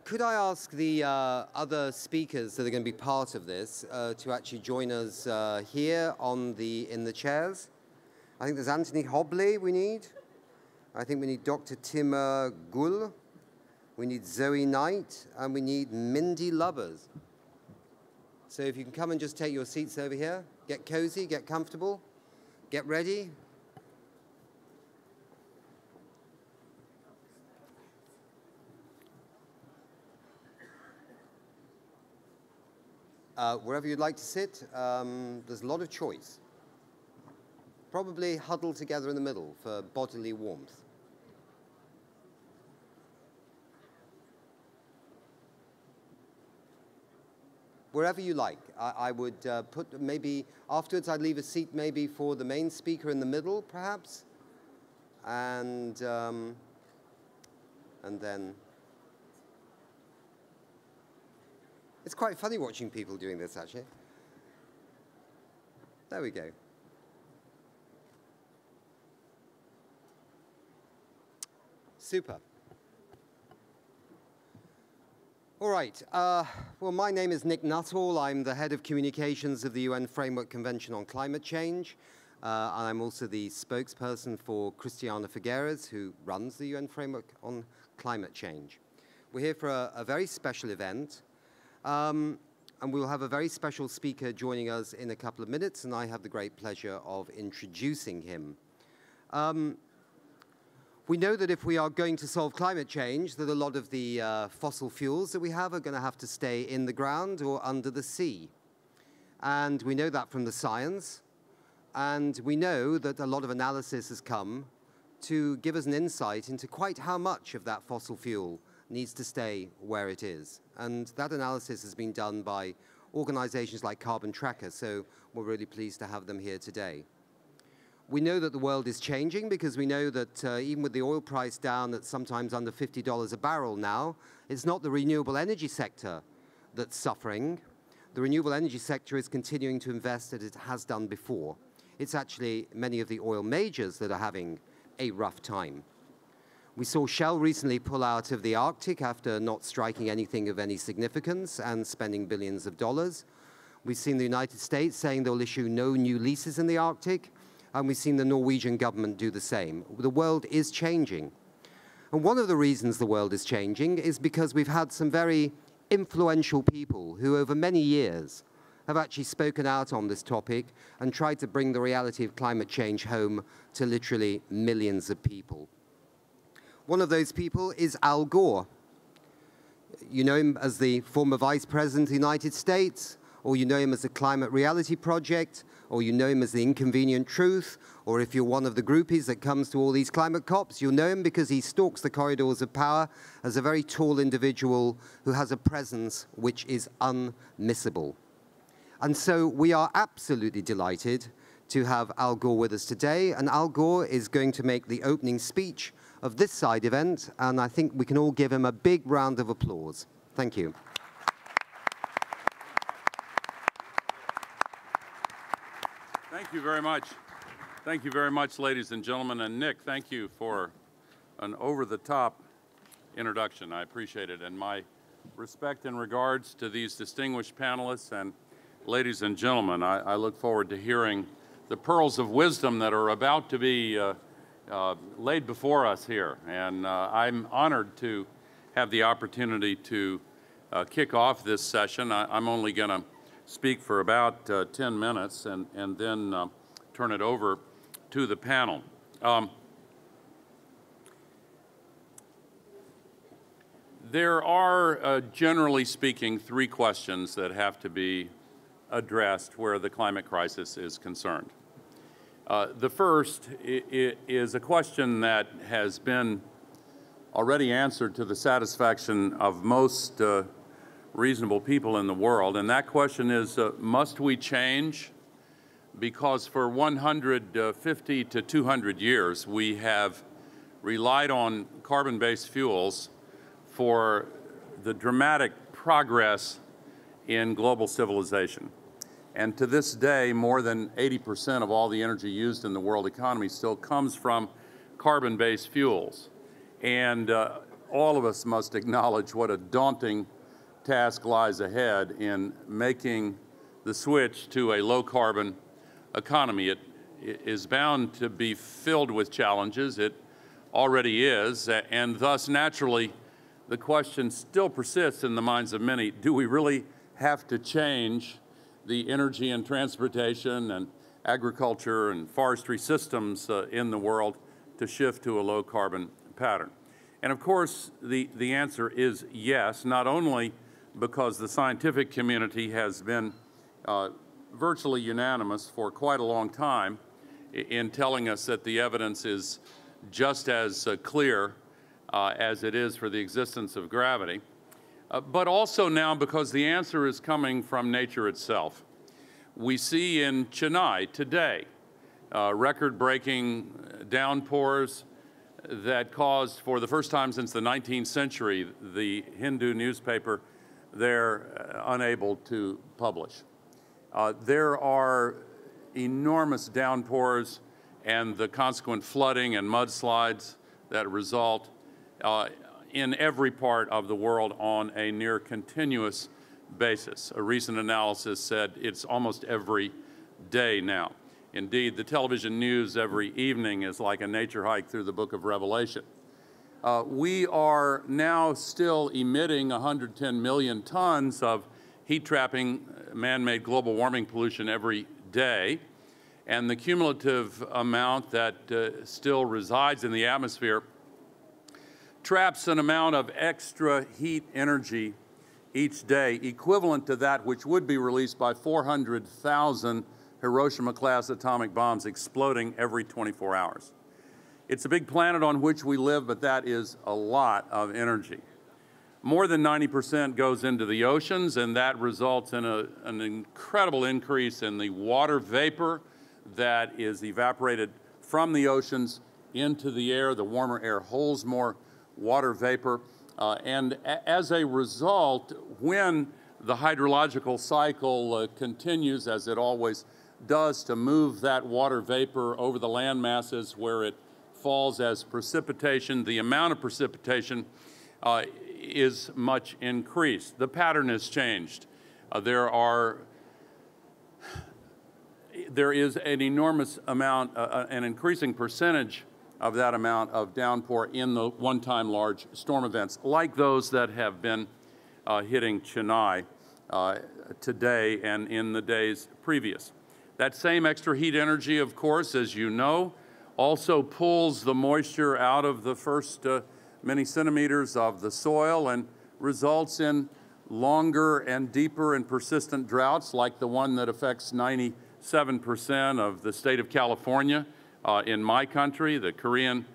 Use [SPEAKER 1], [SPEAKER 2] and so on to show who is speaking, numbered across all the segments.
[SPEAKER 1] Could I ask the other speakers that are going to be part of this to actually join us here in the chairs? I think there's Anthony Hobley we need. I think we need Dr. Timur Gul. We need Zoe Knight, and we need Mindy Lubbers. So if you can come and just take your seats over here, get cozy, get comfortable, get ready. Wherever you'd like to sit, there's a lot of choice. Probably huddle together in the middle for bodily warmth. Wherever you like. I would put maybe, afterwards I'd leave a seat maybe for the main speaker in the middle, perhaps. And then, it's quite funny watching people doing this, actually. There we go. Super. All right. Well, my name is Nick Nuttall. I'm the head of communications of the UN Framework Convention on Climate Change. And I'm also the spokesperson for Christiana Figueres, who runs the UN Framework on Climate Change. We're here for a very special event. And we'll have a very special speaker joining us in a couple of minutes, and I have the great pleasure of introducing him. We know that if we are going to solve climate change, that a lot of the fossil fuels that we have are going to have to stay in the ground or under the sea. And we know that from the science. And we know that a lot of analysis has come to give us an insight into quite how much of that fossil fuel needs to stay where it is. And that analysis has been done by organizations like Carbon Tracker, so we're really pleased to have them here today. We know that the world is changing because we know that even with the oil price down at sometimes under $50 a barrel now, it's not the renewable energy sector that's suffering. The renewable energy sector is continuing to invest as it has done before. It's actually many of the oil majors that are having a rough time. We saw Shell recently pull out of the Arctic after not striking anything of any significance and spending billions of dollars. We've seen the United States saying they'll issue no new leases in the Arctic, and we've seen the Norwegian government do the same. The world is changing. And one of the reasons the world is changing is because we've had some very influential people who over many years have actually spoken out on this topic and tried to bring the reality of climate change home to literally millions of people. One of those people is Al Gore. You know him as the former Vice President of the United States, or you know him as the Climate Reality Project, or you know him as the Inconvenient Truth, or if you're one of the groupies that comes to all these climate COPs, you'll know him because he stalks the corridors of power as a very tall individual who has a presence which is unmissable. And so we are absolutely delighted to have Al Gore with us today, and Al Gore is going to make the opening speech of this side event, and I think we can all give him a big round of applause. Thank you.
[SPEAKER 2] Thank you very much. Thank you very much, ladies and gentlemen. And Nick, thank you for an over-the-top introduction. I appreciate it. And my respect and regards to these distinguished panelists. And ladies and gentlemen, I look forward to hearing the pearls of wisdom that are about to be laid before us here. And I'm honored to have the opportunity to kick off this session. I'm only going to speak for about 10 minutes and then turn it over to the panel. There are, generally speaking, three questions that have to be addressed where the climate crisis is concerned. The first is a question that has been already answered to the satisfaction of most reasonable people in the world, and that question is, must we change? Because for 150 to 200 years, we have relied on carbon-based fuels for the dramatic progress in global civilization. And to this day, more than 80% of all the energy used in the world economy still comes from carbon-based fuels. And all of us must acknowledge what a daunting task lies ahead in making the switch to a low-carbon economy. It is bound to be filled with challenges. It already is, and thus, naturally, the question still persists in the minds of many: do we really have to change the energy and transportation and agriculture and forestry systems in the world to shift to a low-carbon pattern? And of course, the answer is yes, not only because the scientific community has been virtually unanimous for quite a long time in telling us that the evidence is just as clear as it is for the existence of gravity, but also now because the answer is coming from nature itself. We see in Chennai today record-breaking downpours that caused, for the first time since the 19th century, the Hindu newspaper there unable to publish. There are enormous downpours and the consequent flooding and mudslides that result in every part of the world on a near continuous basis. A recent analysis said it's almost every day now. Indeed, the television news every evening is like a nature hike through the book of Revelation. We are now still emitting 110 million tons of heat-trapping man-made global warming pollution every day, and the cumulative amount that still resides in the atmosphere traps an amount of extra heat energy each day equivalent to that which would be released by 400,000 Hiroshima-class atomic bombs exploding every 24 hours. It's a big planet on which we live, but that is a lot of energy. More than 90% goes into the oceans, and that results in an incredible increase in the water vapor that is evaporated from the oceans into the air. The warmer air holds more water vapor, and as a result, when the hydrological cycle continues, as it always does, to move that water vapor over the land masses where it falls as precipitation, the amount of precipitation is much increased. The pattern has changed. There is an enormous amount, an increasing percentage of that amount of downpour in the one-time large storm events, like those that have been hitting Chennai today and in the days previous. That same extra heat energy, of course, as you know, also pulls the moisture out of the first many centimeters of the soil and results in longer and deeper and persistent droughts like the one that affects 97% of the state of California in my country, the Korean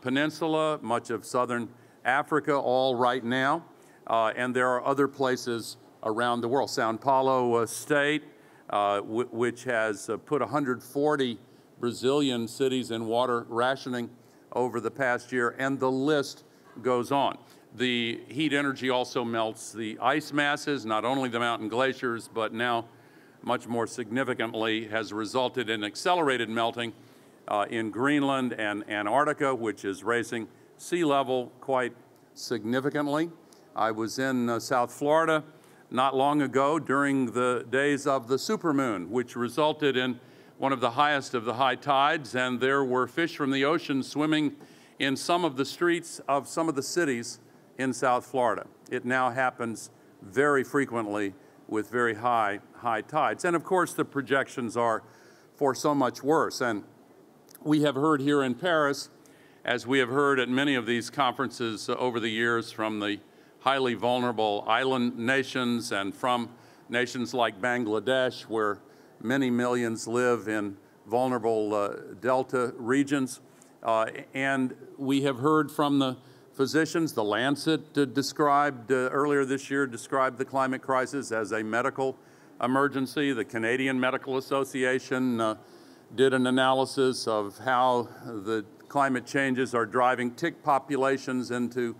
[SPEAKER 2] Peninsula, much of southern Africa, all right now. And there are other places around the world. Sao Paulo state, which has put 140 Brazilian cities in water rationing over the past year, and the list goes on. The heat energy also melts the ice masses, not only the mountain glaciers, but now much more significantly has resulted in accelerated melting in Greenland and Antarctica, which is raising sea level quite significantly. I was in South Florida not long ago during the days of the supermoon, which resulted in one of the highest of the high tides, and there were fish from the ocean swimming in some of the streets of some of the cities in South Florida. It now happens very frequently with very high tides. And of course, the projections are for so much worse. And we have heard here in Paris, as we have heard at many of these conferences over the years from the highly vulnerable island nations and from nations like Bangladesh, where many millions live in vulnerable delta regions. And we have heard from the physicians. The Lancet described earlier this year, described the climate crisis as a medical emergency. The Canadian Medical Association did an analysis of how the climate changes are driving tick populations into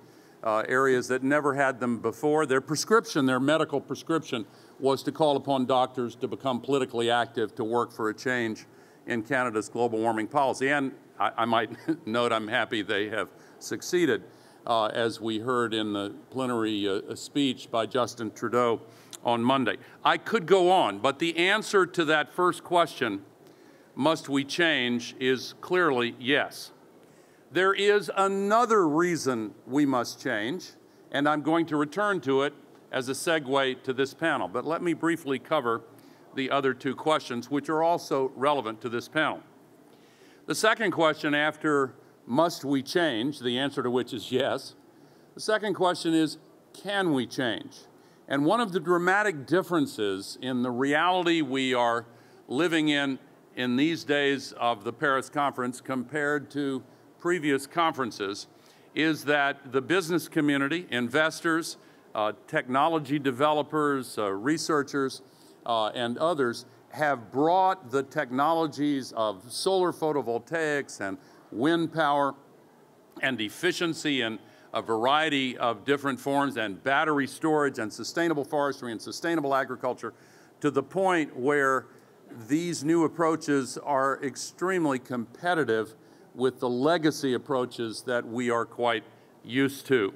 [SPEAKER 2] areas that never had them before. Their prescription, their medical prescription, was to call upon doctors to become politically active to work for a change in Canada's global warming policy. And I might note I'm happy they have succeeded. as we heard in the plenary speech by Justin Trudeau on Monday. I could go on, but the answer to that first question, must we change, is clearly yes. There is another reason we must change, and I'm going to return to it as a segue to this panel. But let me briefly cover the other two questions, which are also relevant to this panel. The second question after must we change, the answer to which is yes. The second question is, can we change? And one of the dramatic differences in the reality we are living in these days of the Paris conference compared to previous conferences is that the business community, investors, technology developers, researchers, and others have brought the technologies of solar photovoltaics and wind power and efficiency in a variety of different forms, and battery storage and sustainable forestry and sustainable agriculture, to the point where these new approaches are extremely competitive with the legacy approaches that we are quite used to.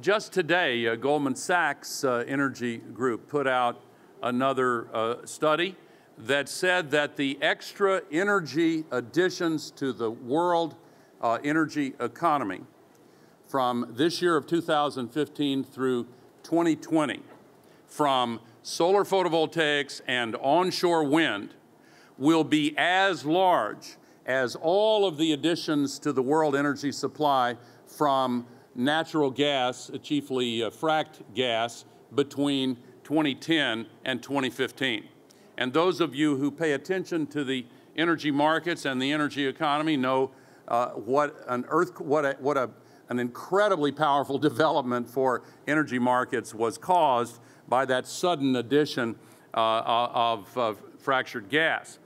[SPEAKER 2] Just today, Goldman Sachs Energy Group put out another study that said that the extra energy additions to the world energy economy from this year of 2015 through 2020 from solar photovoltaics and onshore wind will be as large as all of the additions to the world energy supply from natural gas, chiefly fracked gas, between 2010 and 2015. And those of you who pay attention to the energy markets and the energy economy know what an incredibly powerful development for energy markets was caused by that sudden addition of fractured gas.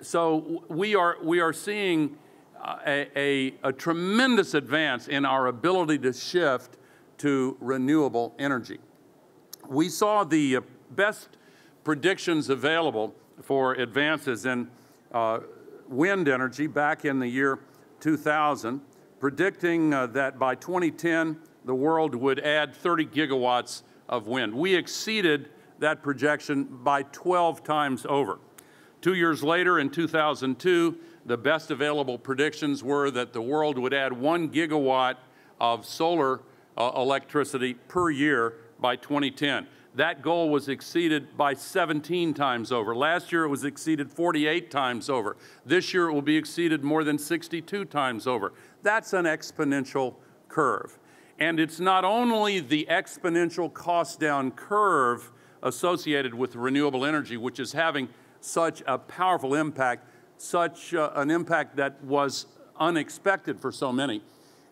[SPEAKER 2] So we are seeing a tremendous advance in our ability to shift to renewable energy. We saw the best predictions available for advances in wind energy back in the year 2000, predicting that by 2010, the world would add 30 gigawatts of wind. We exceeded that projection by 12 times over. 2 years later, in 2002, the best available predictions were that the world would add 1 gigawatt of solar electricity per year by 2010. That goal was exceeded by 17 times over. Last year, it was exceeded 48 times over. This year, it will be exceeded more than 62 times over. That's an exponential curve. And it's not only the exponential cost-down curve associated with renewable energy, which is having such a powerful impact, such an impact that was unexpected for so many.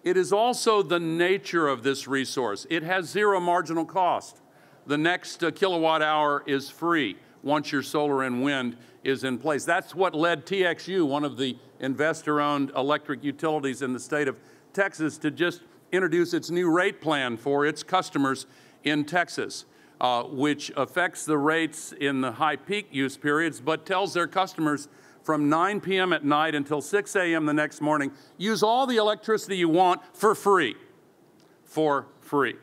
[SPEAKER 2] It is also the nature of this resource. It has zero marginal cost. The next kilowatt hour is free once your solar and wind is in place. That's what led TXU, one of the investor-owned electric utilities in the state of Texas, to just introduce its new rate plan for its customers in Texas, which affects the rates in the high peak use periods, but tells their customers from 9 p.m. at night until 6 a.m. the next morning, use all the electricity you want for free. For free.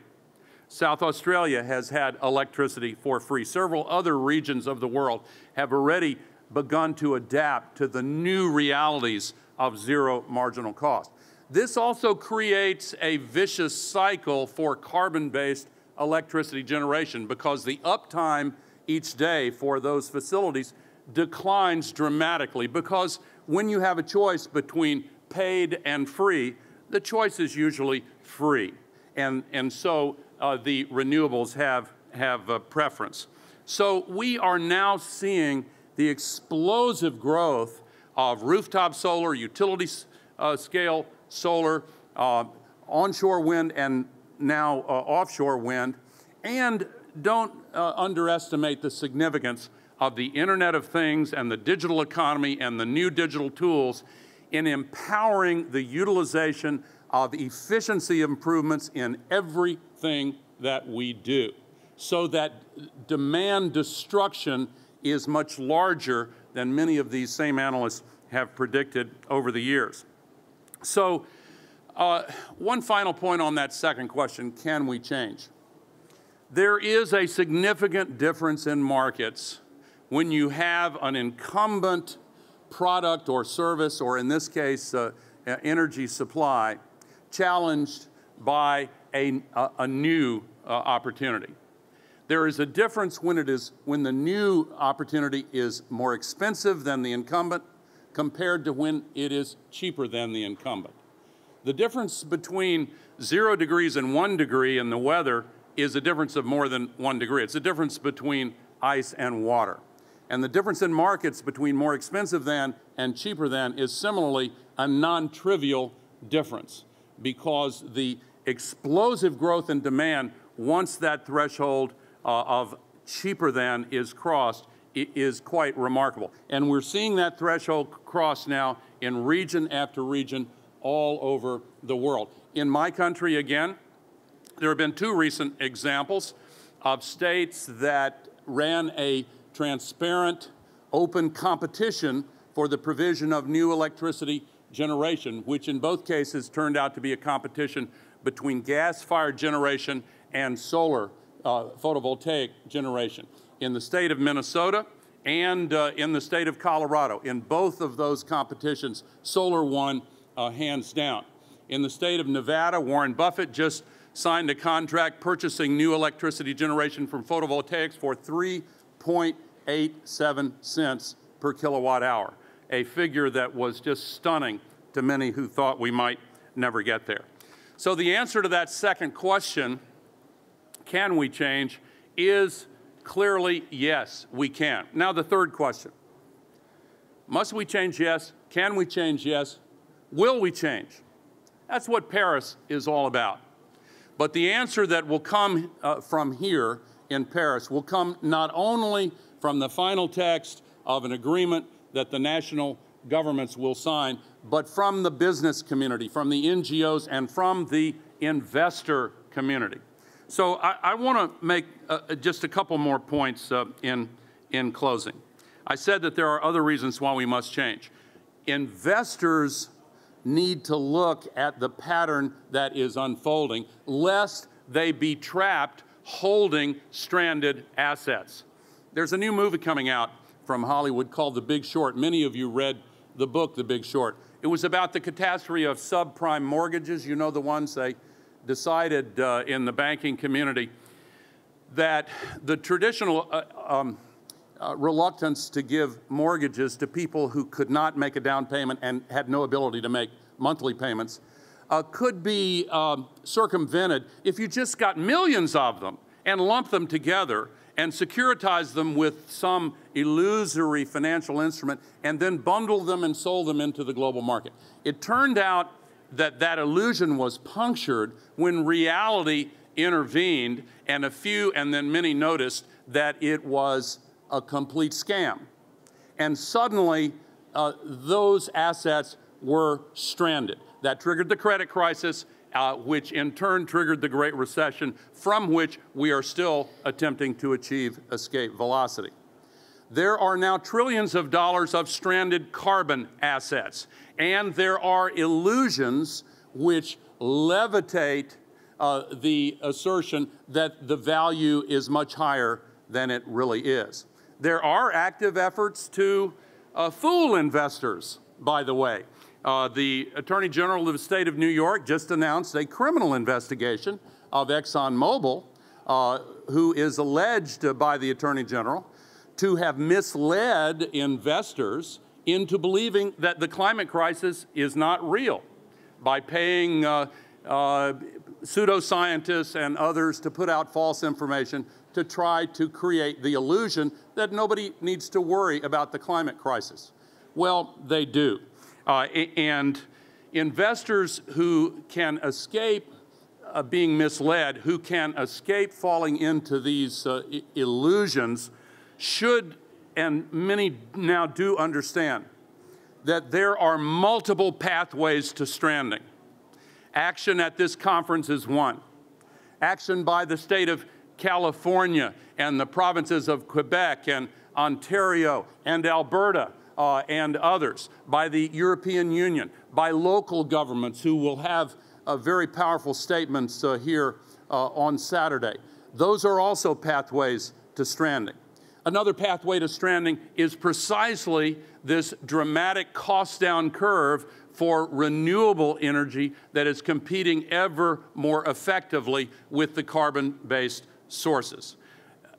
[SPEAKER 2] South Australia has had electricity for free. Several other regions of the world have already begun to adapt to the new realities of zero marginal cost. This also creates a vicious cycle for carbon-based electricity generation because the uptime each day for those facilities declines dramatically, because when you have a choice between paid and free, the choice is usually free. And so the renewables have a preference. So we are now seeing the explosive growth of rooftop solar, utility scale solar, onshore wind, and now offshore wind. And don't underestimate the significance of the Internet of Things and the digital economy and the new digital tools in empowering the utilization of efficiency improvements in everything that we do, so that demand destruction is much larger than many of these same analysts have predicted over the years. So One final point on that second question, can we change? There is a significant difference in markets when you have an incumbent product or service, or in this case, energy supply, challenged by a new opportunity. There is a difference when the new opportunity is more expensive than the incumbent compared to when it is cheaper than the incumbent. The difference between 0 degrees and 1 degree in the weather is a difference of more than 1 degree. It's a difference between ice and water. And the difference in markets between more expensive than and cheaper than is similarly a non-trivial difference, because the explosive growth in demand, once that threshold of cheaper than is crossed, it is quite remarkable. And we're seeing that threshold cross now in region after region all over the world. In my country, again, there have been 2 recent examples of states that ran a transparent, open competition for the provision of new electricity generation, which in both cases turned out to be a competition between gas-fired generation and solar photovoltaic generation. In the state of Minnesota and in the state of Colorado, in both of those competitions, solar won hands down. In the state of Nevada, Warren Buffett just signed a contract purchasing new electricity generation from photovoltaics for 3.87 cents per kilowatt hour, a figure that was just stunning to many who thought we might never get there. So the answer to that second question, can we change, is clearly yes, we can. Now the third question, must we change? Yes. Can we change? Yes. Will we change? That's what Paris is all about. But the answer that will come from here in Paris will come not only from the final text of an agreement that the national governments will sign, but from the business community, from the NGOs, and from the investor community. So I want to make just a couple more points in closing. I said that there are other reasons why we must change. Investors need to look at the pattern that is unfolding, lest they be trapped holding stranded assets. There's a new movie coming out from Hollywood called The Big Short. Many of you read the book, The Big Short. It was about the catastrophe of subprime mortgages. You know, the ones they decided in the banking community that the traditional reluctance to give mortgages to people who could not make a down payment and had no ability to make monthly payments could be circumvented if you just got millions of them and lumped them together and securitized them with some illusory financial instrument and then bundled them and sold them into the global market. It turned out that that illusion was punctured when reality intervened, and then many noticed that it was a complete scam. And suddenly, those assets were stranded. That triggered the credit crisis, which in turn triggered the Great Recession, from which we are still attempting to achieve escape velocity. There are now trillions of dollars of stranded carbon assets, and there are illusions which levitate the assertion that the value is much higher than it really is. There are active efforts to fool investors, by the way. The Attorney General of the state of New York just announced a criminal investigation of ExxonMobil, who is alleged by the Attorney General to have misled investors into believing that the climate crisis is not real by paying pseudoscientists and others to put out false information to try to create the illusion that nobody needs to worry about the climate crisis. Well, they do. And investors who can escape being misled, who can escape falling into these illusions, should, and many now do understand, that there are multiple pathways to stranding. Action at this conference is one. Action by the state of California and the provinces of Quebec and Ontario and Alberta and others, by the European Union, by local governments who will have very powerful statements here on Saturday. Those are also pathways to stranding. Another pathway to stranding is precisely this dramatic cost-down curve for renewable energy that is competing ever more effectively with the carbon-based sources.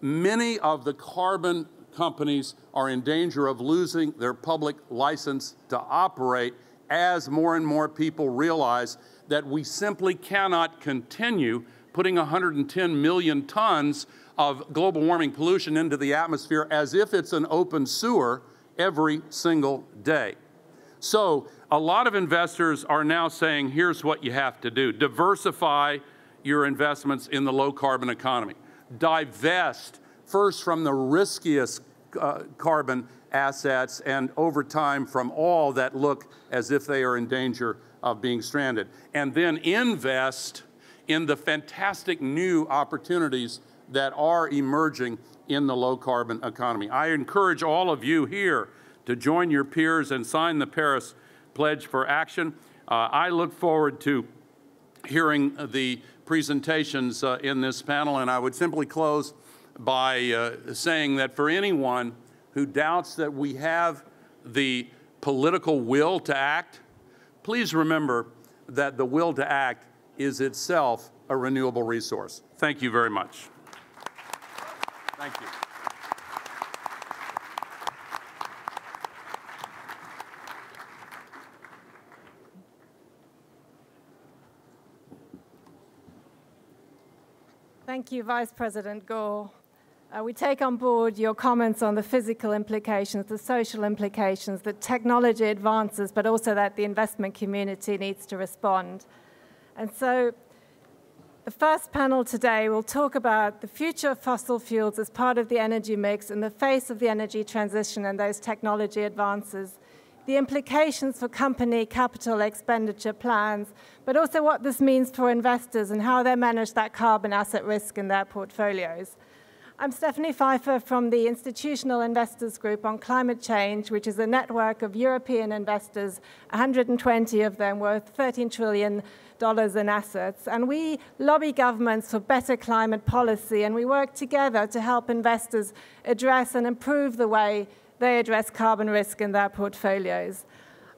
[SPEAKER 2] Many of the carbon companies are in danger of losing their public license to operate as more and more people realize that we simply cannot continue putting 110 million tons of global warming pollution into the atmosphere as if it's an open sewer every single day. So a lot of investors are now saying, here's what you have to do. Diversify your investments in the low-carbon economy. Divest first from the riskiest carbon assets and over time from all that look as if they are in danger of being stranded. And then invest in the fantastic new opportunities that are emerging in the low-carbon economy. I encourage all of you here to join your peers and sign the Paris Pledge for Action. I look forward to hearing the presentations in this panel, and I would simply close by saying that for anyone who doubts that we have the political will to act, please remember that the will to act is itself a renewable resource. Thank you very much. Thank you.
[SPEAKER 3] Thank you, Vice President Gore. We take on board your comments on the physical implications, the social implications, the technology advances, but also that the investment community needs to respond. And so the first panel today will talk about the future of fossil fuels as part of the energy mix in the face of the energy transition and those technology advances, the implications for company capital expenditure plans, but also what this means for investors and how they manage that carbon asset risk in their portfolios. I'm Stephanie Pfeiffer from the Institutional Investors Group on Climate Change, which is a network of European investors, 120 of them worth $13 trillion in assets. And we lobby governments for better climate policy, and we work together to help investors address and improve the way they address carbon risk in their portfolios.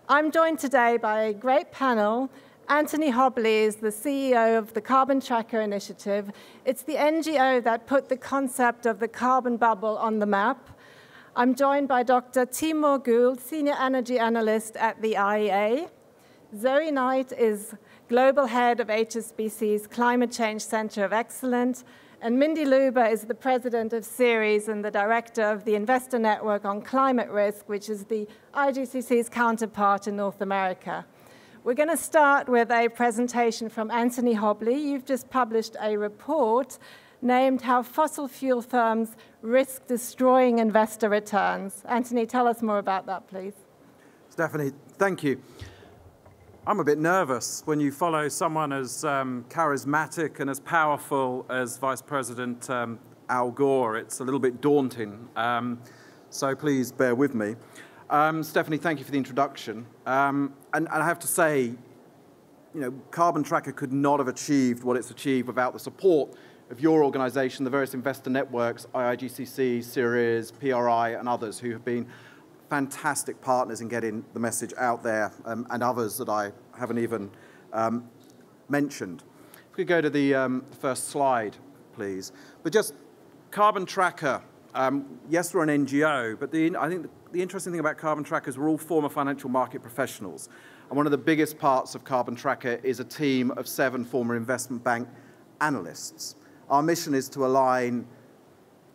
[SPEAKER 3] I'm joined today by a great panel. Anthony Hobley is the CEO of the Carbon Tracker Initiative. It's the NGO that put the concept of the carbon bubble on the map. I'm joined by Dr. Timur Gould, Senior Energy Analyst at the IEA. Zoe Knight is Global Head of HSBC's Climate Change Center of Excellence. And Mindy Luber is the President of Ceres and the Director of the Investor Network on Climate Risk, which is the IIGCC's counterpart in North America. We're going to start with a presentation from Anthony Hobley. You've just published a report named How Fossil Fuel Firms Risk Destroying Investor Returns. Anthony, tell us more about that, please.
[SPEAKER 4] Stephanie, thank you. I'm a bit nervous when you follow someone as charismatic and as powerful as Vice President Al Gore. It's a little bit daunting, so please bear with me. Stephanie, thank you for the introduction. And I have to say, Carbon Tracker could not have achieved what it's achieved without the support of your organization, the various investor networks, IIGCC, Ceres, PRI, and others who have been fantastic partners in getting the message out there, and others that I haven't even mentioned. If we go to the first slide, please. But just Carbon Tracker, yes, we're an NGO, but I think the interesting thing about Carbon Tracker is we're all former financial market professionals. And one of the biggest parts of Carbon Tracker is a team of 7 former investment bank analysts. Our mission is to align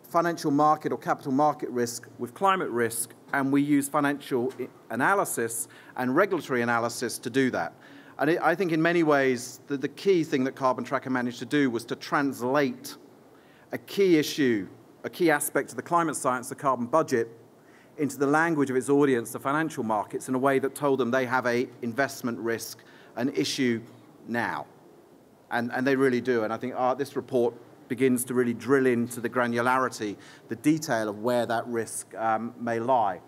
[SPEAKER 4] financial market or capital market risk with climate risk, and we use financial analysis and regulatory analysis to do that. And I think in many ways, the key thing that Carbon Tracker managed to do was to translate a key issue, a key aspect of the climate science, the carbon budget, into the language of its audience, the financial markets, in a way that told them they have an investment risk, an issue now. And they really do. And I think this report begins to really drill into the granularity, the detail of where that risk may lie.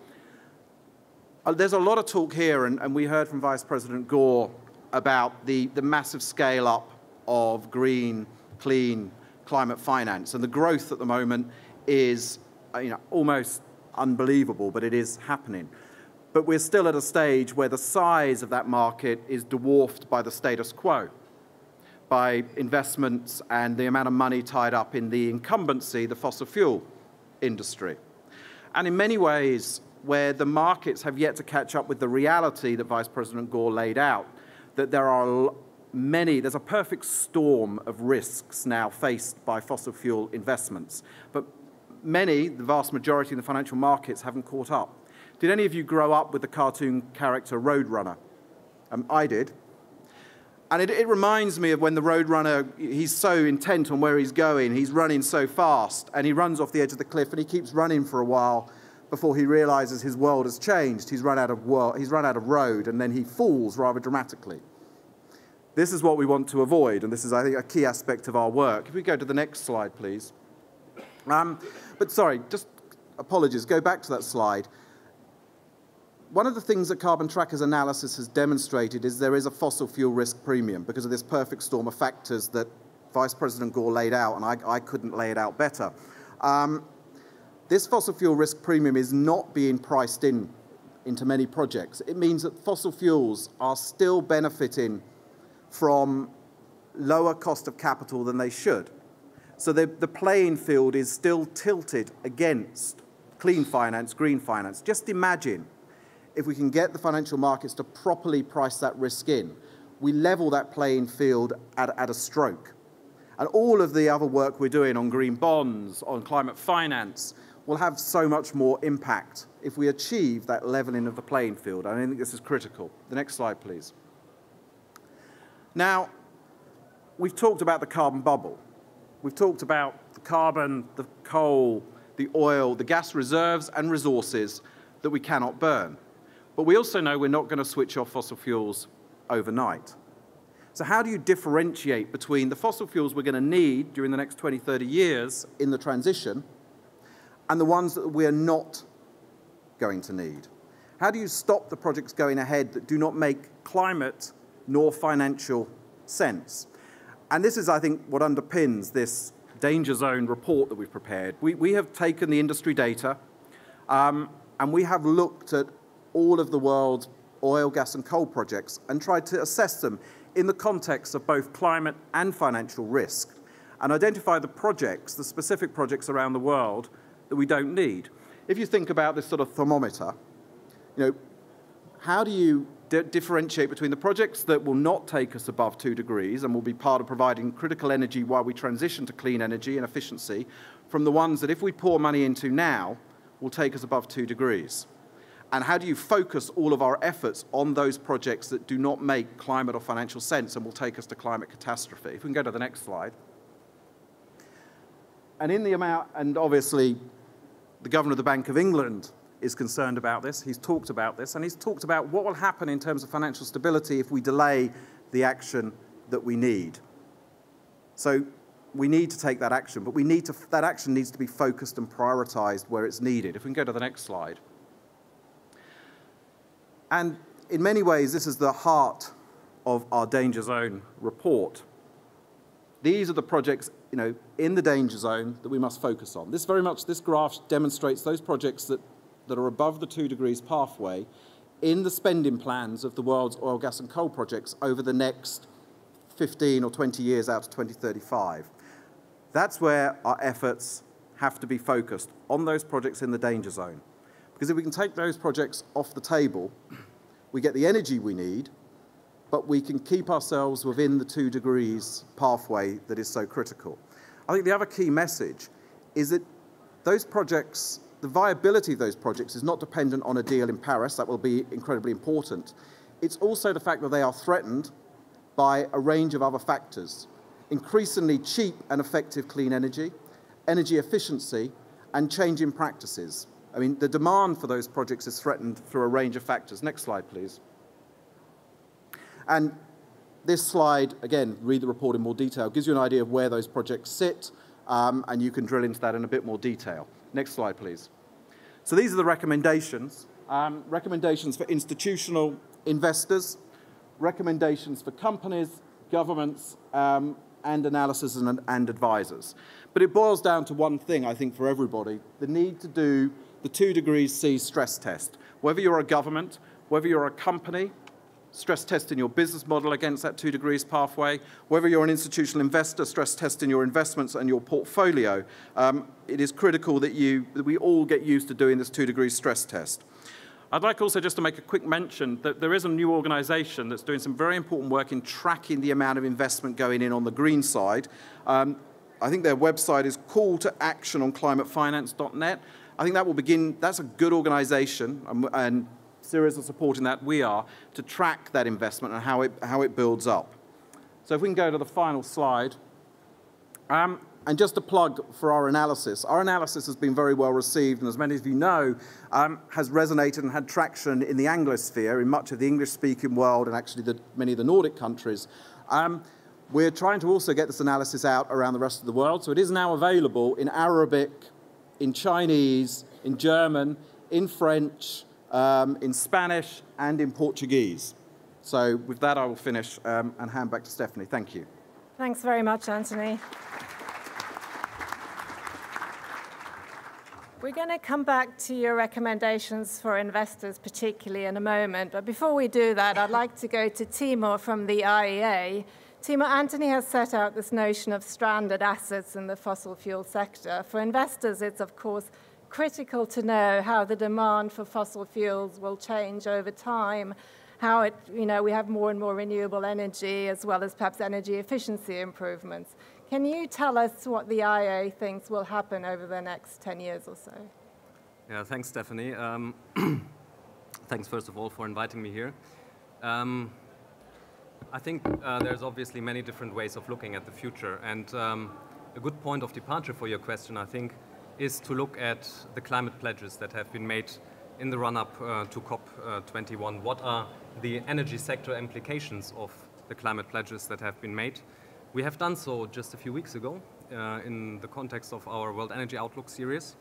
[SPEAKER 4] There's a lot of talk here, and we heard from Vice President Gore about the massive scale up of green, clean climate finance. And the growth at the moment is almost unbelievable, but it is happening. But we're still at a stage where the size of that market is dwarfed by the status quo, by investments and the amount of money tied up in the incumbency, the fossil fuel industry. And in many ways, where the markets have yet to catch up with the reality that Vice President Gore laid out, that there's a perfect storm of risks now faced by fossil fuel investments. But the vast majority of the financial markets haven't caught up. Did any of you grow up with the cartoon character Roadrunner? I did. And it reminds me of when the Roadrunner, he's so intent on where he's going, he's running so fast, and he runs off the edge of the cliff, and he keeps running for a while before he realizes his world has changed. He's run out of road, and then he falls rather dramatically. This is what we want to avoid, and this is, I think, a key aspect of our work. If we go to the next slide, please. But sorry, just apologies, go back to that slide. One of the things that Carbon Tracker's analysis has demonstrated is there is a fossil fuel risk premium because of this perfect storm of factors that Vice President Gore laid out, and I couldn't lay it out better. This fossil fuel risk premium is not being priced into many projects. It means that fossil fuels are still benefiting from lower cost of capital than they should. So the playing field is still tilted against clean finance, green finance. Just imagine if we can get the financial markets to properly price that risk in, we level that playing field at a stroke. And all of the other work we're doing on green bonds, on climate finance, will have so much more impact if we achieve that leveling of the playing field. I think this is critical. The next slide, please. Now, we've talked about the carbon bubble. We've talked about the carbon, the coal, the oil, the gas reserves and resources that we cannot burn. But we also know we're not going to switch off fossil fuels overnight. So how do you differentiate between the fossil fuels we're going to need during the next 20, 30 years in the transition and the ones that we're not going to need? How do you stop the projects going ahead that do not make climate nor financial sense? And this is, I think, what underpins this danger zone report that we've prepared. We have taken the industry data and we have looked at all of the world's oil, gas and coal projects and tried to assess them in the context of both climate and financial risk and identify the projects, the specific projects around the world that we don't need. If you think about this sort of thermometer, how do you differentiate between the projects that will not take us above 2 degrees and will be part of providing critical energy while we transition to clean energy and efficiency from the ones that if we pour money into now will take us above 2 degrees? And how do you focus all of our efforts on those projects that do not make climate or financial sense and will take us to climate catastrophe? If we can go to the next slide. And in the amount, and obviously the Governor of the Bank of England is concerned about this. He's talked about this, and he's talked about what will happen in terms of financial stability if we delay the action that we need. So we need to take that action, but that action needs to be focused and prioritized where it's needed. If we can go to the next slide. And in many ways, this is the heart of our danger zone report. These are the projects, in the danger zone that we must focus on. This graph demonstrates those projects that are above the 2 degrees pathway in the spending plans of the world's oil, gas and coal projects over the next 15 or 20 years out to 2035. That's where our efforts have to be focused, on those projects in the danger zone. Because if we can take those projects off the table, we get the energy we need, but we can keep ourselves within the 2 degrees pathway that is so critical. I think the other key message is that those projects, the viability of those projects is not dependent on a deal in Paris. That will be incredibly important. It's also the fact that they are threatened by a range of other factors. Increasingly cheap and effective clean energy, energy efficiency, and changing practices. I mean, the demand for those projects is threatened through a range of factors. Next slide, please. And this slide, again, read the report in more detail, gives you an idea of where those projects sit, and you can drill into that in a bit more detail. Next slide, please. So these are the recommendations. Recommendations for institutional investors. recommendations for companies, governments, and analysis and advisors. But it boils down to one thing, I think, for everybody, the need to do the 2 degrees C stress test. Whether you're a government, whether you're a company, stress testing your business model against that 2 degrees pathway, whether you're an institutional investor, stress testing your investments and your portfolio, it is critical that we all get used to doing this 2 degrees stress test. I'd like also just to make a quick mention that there is a new organisation that's doing some very important work in tracking the amount of investment going in on the green side. I think their website is calltoactiononclimatefinance.net. I think that will begin, that's a good organisation, and Ceres are supporting that, we are, to track that investment and how it builds up. So if we can go to the final slide. And just a plug for our analysis. Our analysis has been very well received, and as many of you know, has resonated and had traction in the Anglosphere, in much of the English-speaking world, and actually many of the Nordic countries. We're trying to also get this analysis out around the rest of the world, so it is now available in Arabic, in Chinese, in German, in French, in Spanish, and in Portuguese. So with that, I will finish and hand back to Stephanie. Thank you.
[SPEAKER 3] Thanks very much, Anthony. We're going to come back to your recommendations for investors, particularly in a moment. But before we do that, I'd like to go to Timur from the IEA. Timur, Anthony has set out this notion of stranded assets in the fossil fuel sector. For investors, it's, of course, critical to know how the demand for fossil fuels will change over time, how we have more and more renewable energy, as well as perhaps energy efficiency improvements. Can you tell us what the IEA thinks will happen over the next 10 years or so?
[SPEAKER 5] Yeah, thanks, Stephanie. Thanks, first of all, for inviting me here. I think there's obviously many different ways of looking at the future. And a good point of departure for your question, I think, is to look at the climate pledges that have been made in the run-up to COP21. What are the energy sector implications of the climate pledges that have been made? We have done so just a few weeks ago in the context of our World Energy Outlook series.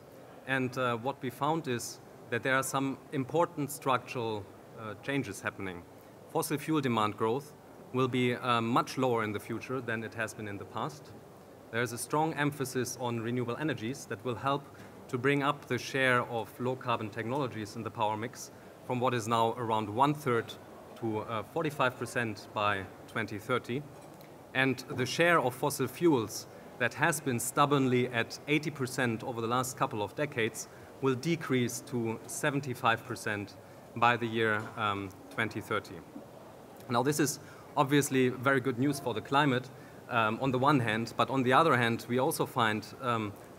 [SPEAKER 5] And what we found is that there are some important structural changes happening. Fossil fuel demand growth will be much lower in the future than it has been in the past. There is a strong emphasis on renewable energies that will help to bring up the share of low-carbon technologies in the power mix from what is now around 1/3 to 45% by 2030. And the share of fossil fuels that has been stubbornly at 80% over the last couple of decades will decrease to 75% by the year 2030. Now, this is obviously very good news for the climate on the one hand, but on the other hand, we also find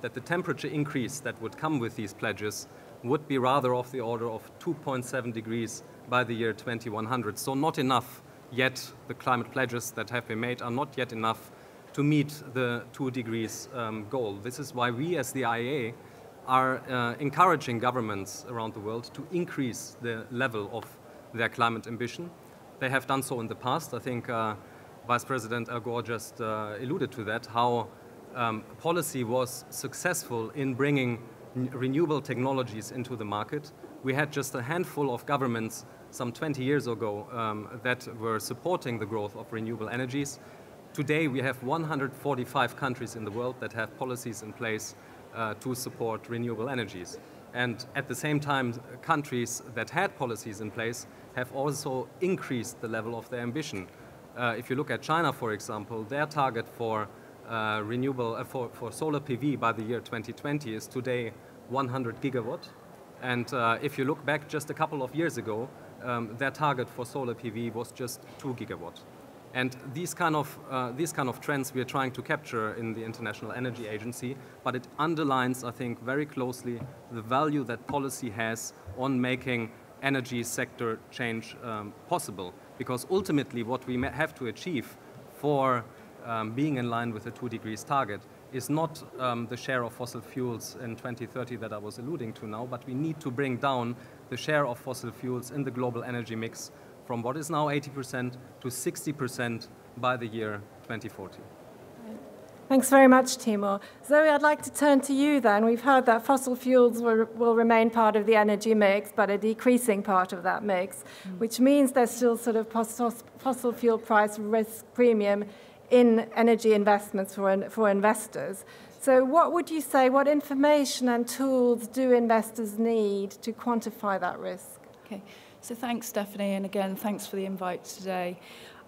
[SPEAKER 5] that the temperature increase that would come with these pledges would be rather of the order of 2.7 degrees by the year 2100. So not enough yet. The climate pledges that have been made are not yet enough to meet the 2 degrees goal. This is why we as the IEA are encouraging governments around the world to increase the level of their climate ambition. They have done so in the past. I think Vice President Gore just alluded to that, how policy was successful in bringing renewable technologies into the market. We had just a handful of governments some 20 years ago that were supporting the growth of renewable energies. Today we have 145 countries in the world that have policies in place to support renewable energies. And at the same time, countries that had policies in place have also increased the level of their ambition. If you look at China, for example, their target for for solar PV by the year 2020 is today 100 gigawatt. And if you look back just a couple of years ago, their target for solar PV was just 2 gigawatt. And these kind of trends we are trying to capture in the International Energy Agency, but it underlines, I think, very closely the value that policy has on making energy sector change possible. Because ultimately what we have to achieve for being in line with the 2 degrees target is not the share of fossil fuels in 2030 that I was alluding to now, but we need to bring down the share of fossil fuels in the global energy mix from what is now 80% to 60% by the year 2040.
[SPEAKER 3] Thanks very much, Timur. Zoe, I'd like to turn to you then. We've heard that fossil fuels will remain part of the energy mix, but a decreasing part of that mix, which means there's still sort of fossil fuel price risk premium in energy investments for investors. So what would you say, what information and tools do investors need to quantify that risk?
[SPEAKER 6] Okay, so thanks, Stephanie, and again, thanks for the invite today.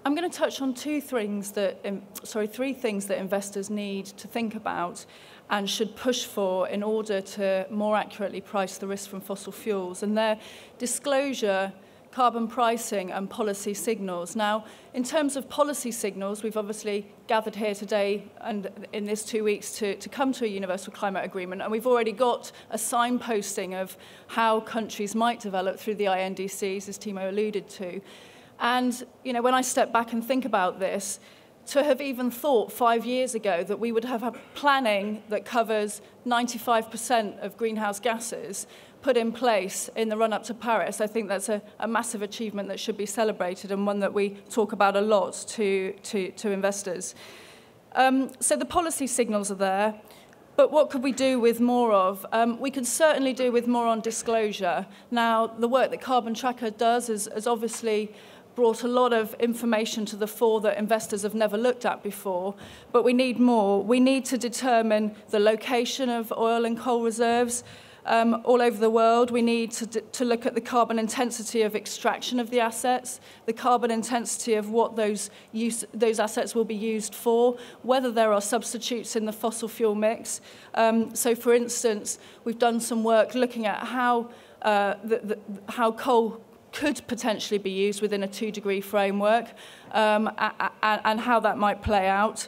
[SPEAKER 6] I'm going to touch on three things that investors need to think about and should push for in order to more accurately price the risk from fossil fuels, and they're disclosure, carbon pricing, and policy signals. Now, in terms of policy signals, we've obviously gathered here today and in this 2 weeks to come to a universal climate agreement, and we've already got a signposting of how countries might develop through the INDCs, as Timo alluded to. And, you know, when I step back and think about this, to have even thought 5 years ago that we would have a planning that covers 95% of greenhouse gases put in place in the run-up to Paris, I think that's a massive achievement that should be celebrated and one that we talk about a lot to investors. So the policy signals are there, but what could we do with more of? We could certainly do with more on disclosure. Now, the work that Carbon Tracker does is obviously brought a lot of information to the fore that investors have never looked at before, but we need more. We need to determine the location of oil and coal reserves all over the world. We need to look at the carbon intensity of extraction of the assets, the carbon intensity of what those assets will be used for, whether there are substitutes in the fossil fuel mix. So, for instance, we've done some work looking at how coal could potentially be used within a 2-degree framework and how that might play out.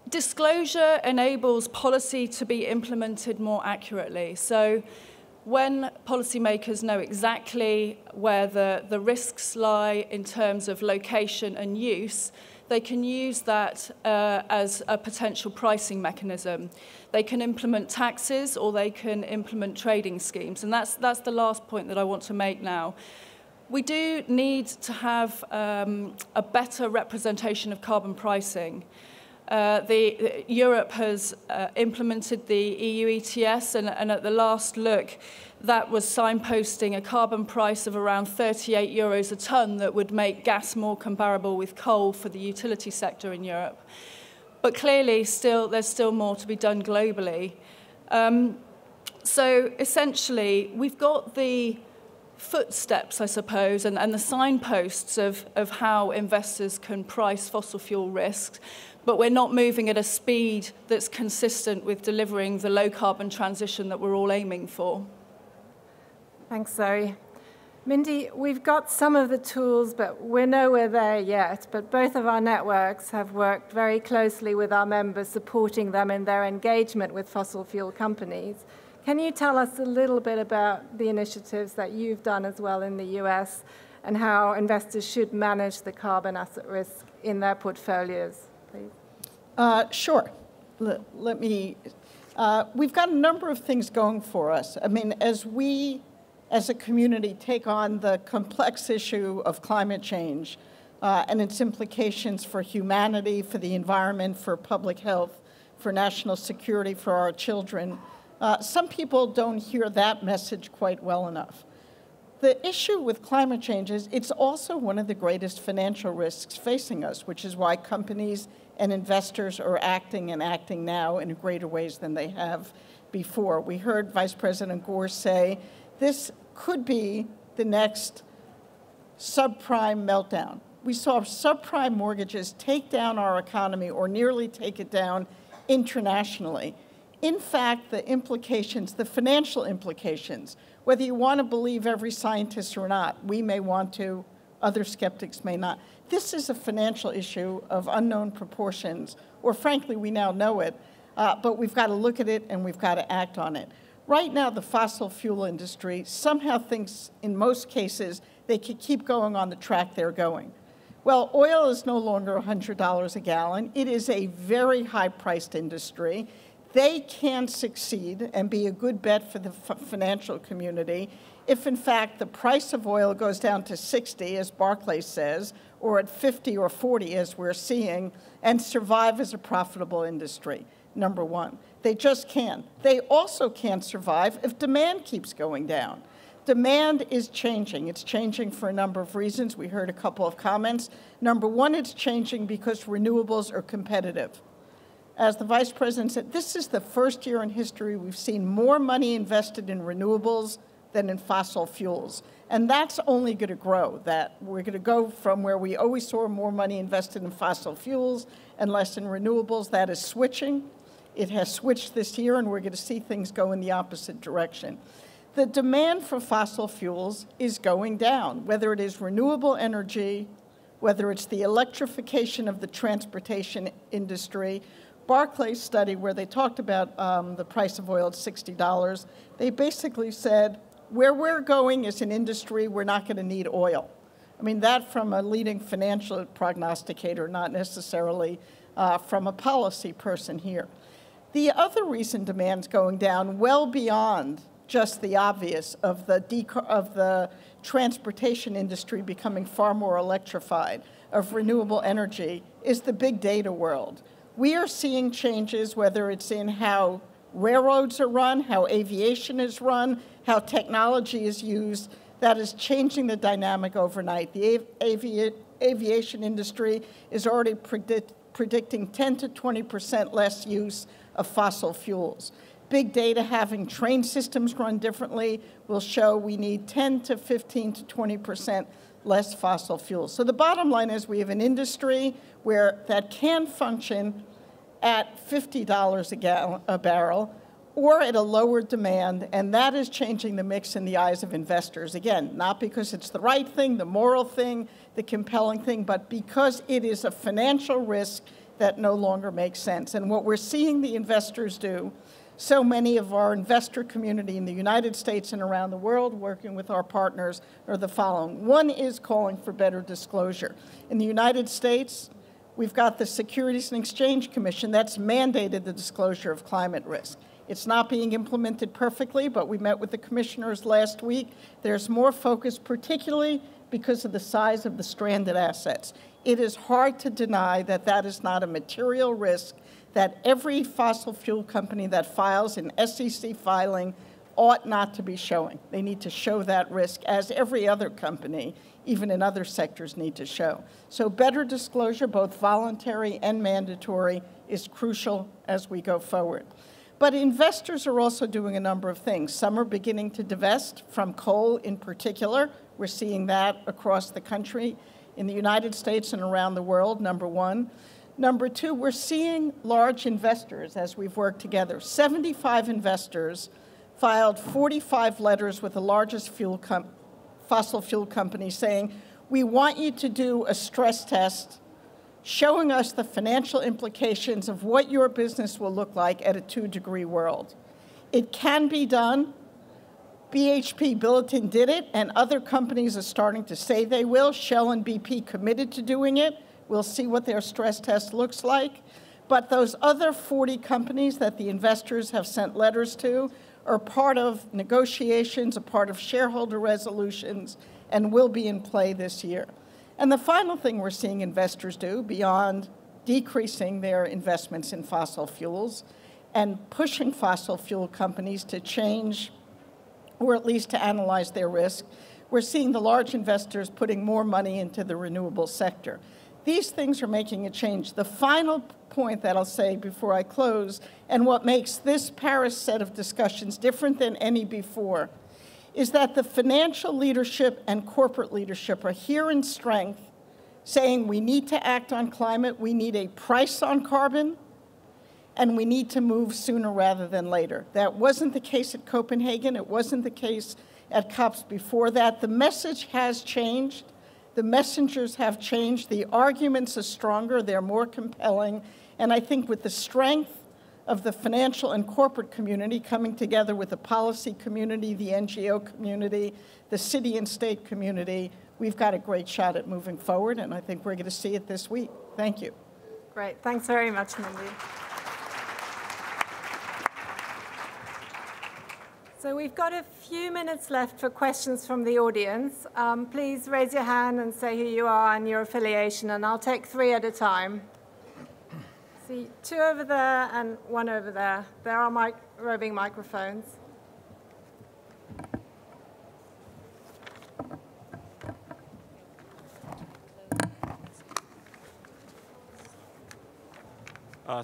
[SPEAKER 6] Disclosure enables policy to be implemented more accurately. So when policymakers know exactly where the risks lie in terms of location and use, they can use that as a potential pricing mechanism. They can implement taxes or they can implement trading schemes. And that's the last point that I want to make now. We do need to have a better representation of carbon pricing. Europe has implemented the EU ETS, and at the last look, that was signposting a carbon price of around 38 euros a tonne that would make gas more comparable with coal for the utility sector in Europe. But clearly, there's still more to be done globally. So essentially, we've got the footsteps, I suppose, and the signposts of how investors can price fossil fuel risks, but we're not moving at a speed that's consistent with delivering the low-carbon transition that we're all aiming for.
[SPEAKER 3] Thanks, Zoe. Mindy, we've got some of the tools, but we're nowhere there yet. But both of our networks have worked very closely with our members, supporting them in their engagement with fossil fuel companies. Can you tell us a little bit about the initiatives that you've done as well in the US and how investors should manage the carbon asset risk in their portfolios, please?
[SPEAKER 7] Sure. Let me, we've got a number of things going for us. I mean, as we, as a community, take on the complex issue of climate change and its implications for humanity, for the environment, for public health, for national security, for our children, some people don't hear that message quite well enough. The issue with climate change is it's also one of the greatest financial risks facing us, which is why companies and investors are acting and acting now in greater ways than they have before. We heard Vice President Gore say this could be the next subprime meltdown. We saw subprime mortgages take down our economy or nearly take it down internationally. In fact, the implications, the financial implications, whether you want to believe every scientist or not, we may want to, other skeptics may not. This is a financial issue of unknown proportions, or frankly, we now know it, but we've got to look at it and we've got to act on it. Right now, the fossil fuel industry somehow thinks, in most cases, they could keep going on the track they're going. Well, oil is no longer $100 a gallon. It is a very high-priced industry. They can succeed and be a good bet for the financial community if, in fact, the price of oil goes down to 60, as Barclays says, or at 50 or 40, as we're seeing, and survive as a profitable industry, number one. They just can't. They also can't survive if demand keeps going down. Demand is changing. It's changing for a number of reasons. We heard a couple of comments. Number one, it's changing because renewables are competitive. As the Vice President said, this is the first year in history we've seen more money invested in renewables than in fossil fuels. And that's only going to grow. That we're going to go from where we always saw more money invested in fossil fuels and less in renewables. That is switching. It has switched this year, and we're going to see things go in the opposite direction. The demand for fossil fuels is going down, whether it is renewable energy, whether it's the electrification of the transportation industry. Barclays study, where they talked about the price of oil at $60, they basically said, where we're going as an industry, we're not going to need oil. I mean, that from a leading financial prognosticator, not necessarily from a policy person here. The other reason demand's going down, well beyond just the obvious of the transportation industry becoming far more electrified, of renewable energy, is the big data world. We are seeing changes, whether it's in how railroads are run, how aviation is run, how technology is used, that is changing the dynamic overnight. The aviation industry is already predicting 10 to 20% less use of fossil fuels. Big data, having train systems run differently, will show we need 10 to 15 to 20% less fossil fuels. So the bottom line is we have an industry that can function at $50 a barrel or at a lower demand, and that is changing the mix in the eyes of investors. Again, not because it's the right thing, the moral thing, the compelling thing, but because it is a financial risk that no longer makes sense. And what we're seeing the investors do, so many of our investor community in the United States and around the world, working with our partners, are the following. One is calling for better disclosure. In the United States, we've got the Securities and Exchange Commission that's mandated the disclosure of climate risk. It's not being implemented perfectly, but we met with the commissioners last week. There's more focus, particularly because of the size of the stranded assets. It is hard to deny that that is not a material risk that every fossil fuel company that files an SEC filing ought not to be showing. They need to show that risk, as every other company, even in other sectors, need to show. So better disclosure, both voluntary and mandatory, is crucial as we go forward. But investors are also doing a number of things. Some are beginning to divest from coal in particular. We're seeing that across the country, in the United States and around the world, number one. Number two, we're seeing large investors as we've worked together. 75 investors filed 45 letters with the largest fossil fuel company saying, we want you to do a stress test showing us the financial implications of what your business will look like at a 2-degree world. It can be done. BHP Billiton did it, and other companies are starting to say they will. Shell and BP committed to doing it. We'll see what their stress test looks like. But those other 40 companies that the investors have sent letters to are part of negotiations, a part of shareholder resolutions, and will be in play this year. And the final thing we're seeing investors do, beyond decreasing their investments in fossil fuels and pushing fossil fuel companies to change or at least to analyze their risk, we're seeing the large investors putting more money into the renewable sector. These things are making a change. The final point that I'll say before I close, and what makes this Paris set of discussions different than any before, is that the financial leadership and corporate leadership are here in strength, saying we need to act on climate, we need a price on carbon, and we need to move sooner rather than later. That wasn't the case at Copenhagen. It wasn't the case at COPs before that. The message has changed. The messengers have changed. The arguments are stronger. They're more compelling. And I think with the strength of the financial and corporate community coming together with the policy community, the NGO community, the city and state community, we've got a great shot at moving forward, and I think we're going to see it this week. Thank you.
[SPEAKER 3] Great. Thanks very much, Mindy. So we've got a few minutes left for questions from the audience. Please raise your hand and say who you are and your affiliation, and I'll take 3 at a time. See, 2 over there and 1 over there. There are roving microphones.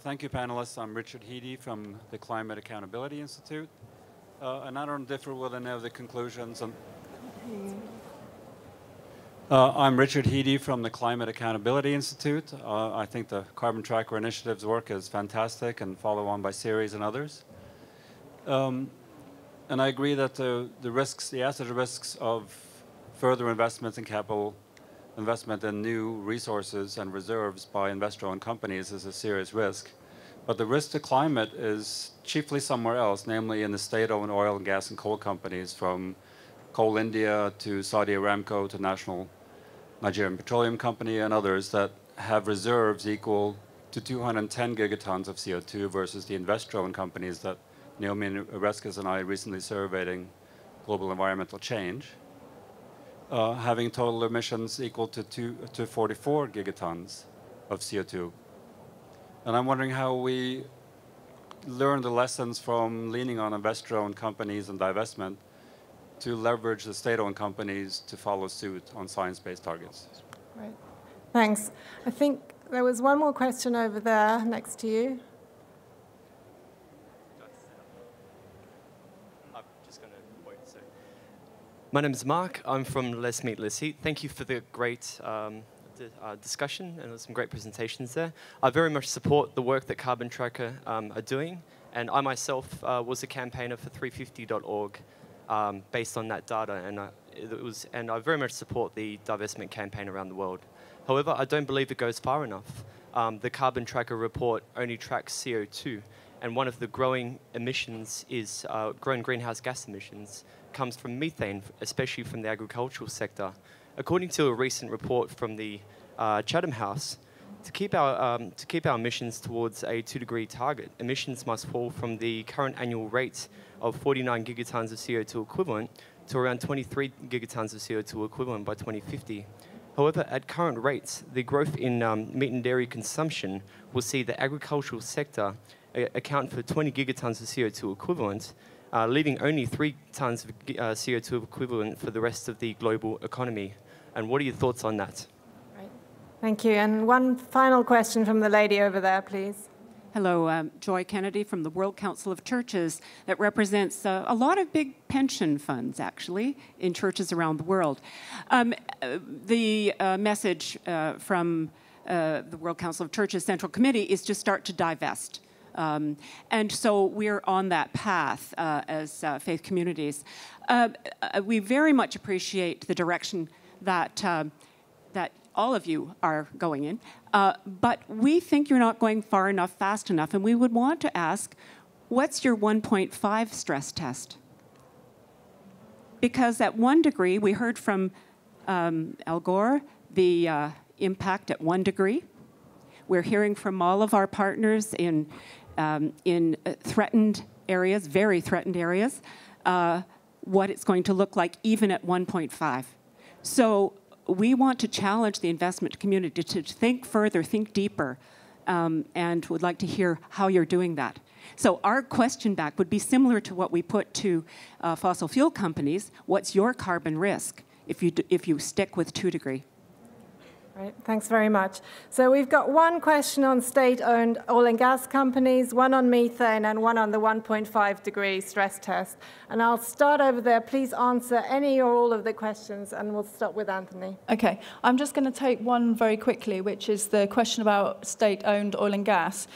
[SPEAKER 8] Thank you, panelists. I'm Richard Heady from the Climate Accountability Institute. And I don't differ with any of the conclusions. I'm Richard Heady from the Climate Accountability Institute. I think the Carbon Tracker Initiative's work is fantastic and followed on by Ceres and others. And I agree that the asset risks of further investments in capital investment in new resources and reserves by investor-owned companies is a serious risk. But the risk to climate is chiefly somewhere else, namely in the state-owned oil and gas and coal companies, from Coal India to Saudi Aramco to National Nigerian Petroleum Company and others that have reserves equal to 210 gigatons of CO2 versus the investor-owned companies that Naomi Oreskes and I recently surveyed in Global Environmental Change, having total emissions equal to 44 gigatons of CO2. And I'm wondering how we learn the lessons from leaning on investor-owned companies and divestment to leverage the state-owned companies to follow suit on science-based targets.
[SPEAKER 3] Right. Thanks. I think there was one more question over there next to you.
[SPEAKER 9] I'm just going to wait a second. My name is Mark. I'm from Let's Meet, Let's Eat. Thank you for the great discussion, and some great presentations there. I very much support the work that Carbon Tracker are doing, and I myself was a campaigner for 350.org based on that data, and I very much support the divestment campaign around the world. However, I don't believe it goes far enough. The Carbon Tracker report only tracks CO2, and one of the growing emissions is growing greenhouse gas emissions comes from methane, especially from the agricultural sector. According to a recent report from the Chatham House, to keep our emissions towards a 2-degree target, emissions must fall from the current annual rate of 49 gigatons of CO2 equivalent to around 23 gigatons of CO2 equivalent by 2050. However, at current rates, the growth in meat and dairy consumption will see the agricultural sector account for 20 gigatons of CO2 equivalent, leaving only 3 tons of CO2 equivalent for the rest of the global economy. And what are your thoughts on that?
[SPEAKER 3] Right. Thank you. And one final question from the lady over there, please.
[SPEAKER 10] Hello, Joy Kennedy from the World Council of Churches that represents a lot of big pension funds, actually, in churches around the world. The message from the World Council of Churches Central Committee is to start to divest. And so we're on that path as faith communities. We very much appreciate the direction that all of you are going in, but we think you're not going far enough, fast enough, and we would want to ask, what's your 1.5 stress test? Because at 1 degree, we heard from Al Gore, the impact at 1 degree. We're hearing from all of our partners in threatened areas, very threatened areas, what it's going to look like even at 1.5. So we want to challenge the investment community to think further, think deeper, and would like to hear how you're doing that. So our question back would be similar to what we put to fossil fuel companies. What's your carbon risk if you stick with 2 degree?
[SPEAKER 3] Right, thanks very much. So we've got one question on state-owned oil and gas companies, one on methane, and one on the 1.5 degree stress test. And I'll start over there. Please answer any or all of the questions, and we'll start with Anthony.
[SPEAKER 6] Okay, I'm just going to take one very quickly, which is the question about state-owned oil and gas.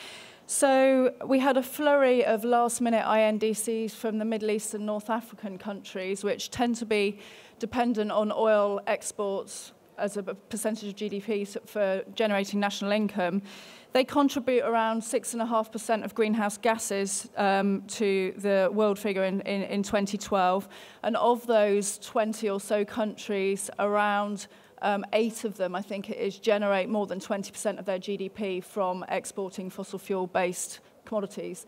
[SPEAKER 6] So we had a flurry of last-minute INDCs from the Middle East and North African countries, which tend to be dependent on oil exports as a percentage of GDP for generating national income. They contribute around 6.5% of greenhouse gases to the world figure in 2012. And of those 20 or so countries, around 8 of them, I think it is, generate more than 20% of their GDP from exporting fossil fuel-based commodities.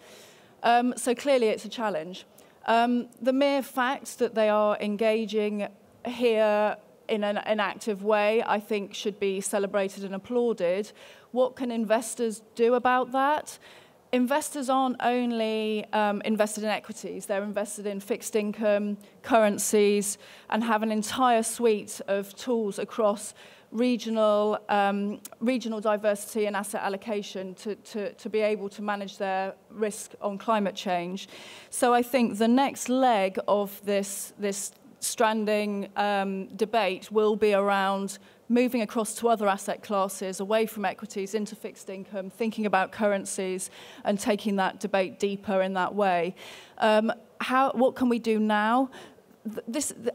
[SPEAKER 6] So clearly it's a challenge. The mere fact that they are engaging here in an active way, I think, should be celebrated and applauded. What can investors do about that? Investors aren't only invested in equities, they're invested in fixed income, currencies, and have an entire suite of tools across regional diversity and asset allocation to be able to manage their risk on climate change. So I think the next leg of this stranding debate will be around moving across to other asset classes, away from equities into fixed income, thinking about currencies and taking that debate deeper in that way. What can we do now?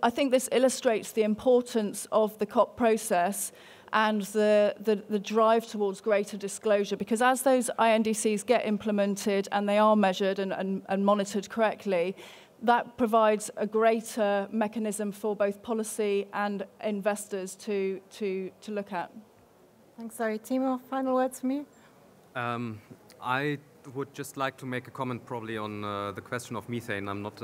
[SPEAKER 6] I think this illustrates the importance of the COP process and the drive towards greater disclosure, because as those INDCs get implemented and they are measured and monitored correctly, that provides a greater mechanism for both policy and investors to look at.
[SPEAKER 3] Thanks, Zoe. Timo, final words from you?
[SPEAKER 5] I would just like to make a comment probably on the question of methane. I'm not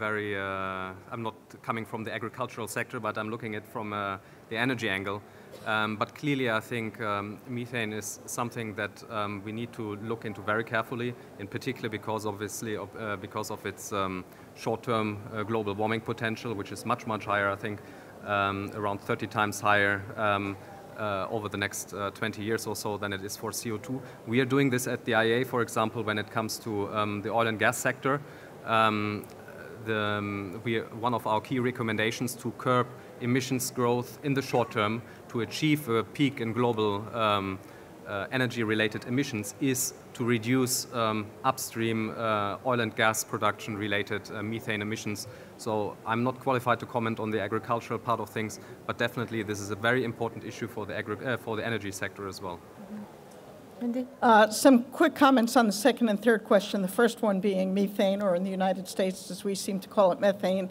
[SPEAKER 5] I'm not coming from the agricultural sector, but I'm looking at it from the energy angle. But clearly, I think methane is something that we need to look into very carefully, in particular because obviously because of its short-term global warming potential, which is much, much higher, I think around 30 times higher over the next 20 years or so than it is for CO2. We are doing this at the IEA, for example, when it comes to the oil and gas sector. One of our key recommendations to curb emissions growth in the short term to achieve a peak in global energy-related emissions is to reduce upstream oil and gas production-related methane emissions. So I'm not qualified to comment on the agricultural part of things, but definitely this is a very important issue for the energy sector as well.
[SPEAKER 7] Some quick comments on the second and third question, the first one being methane, or in the United States, as we seem to call it, methane,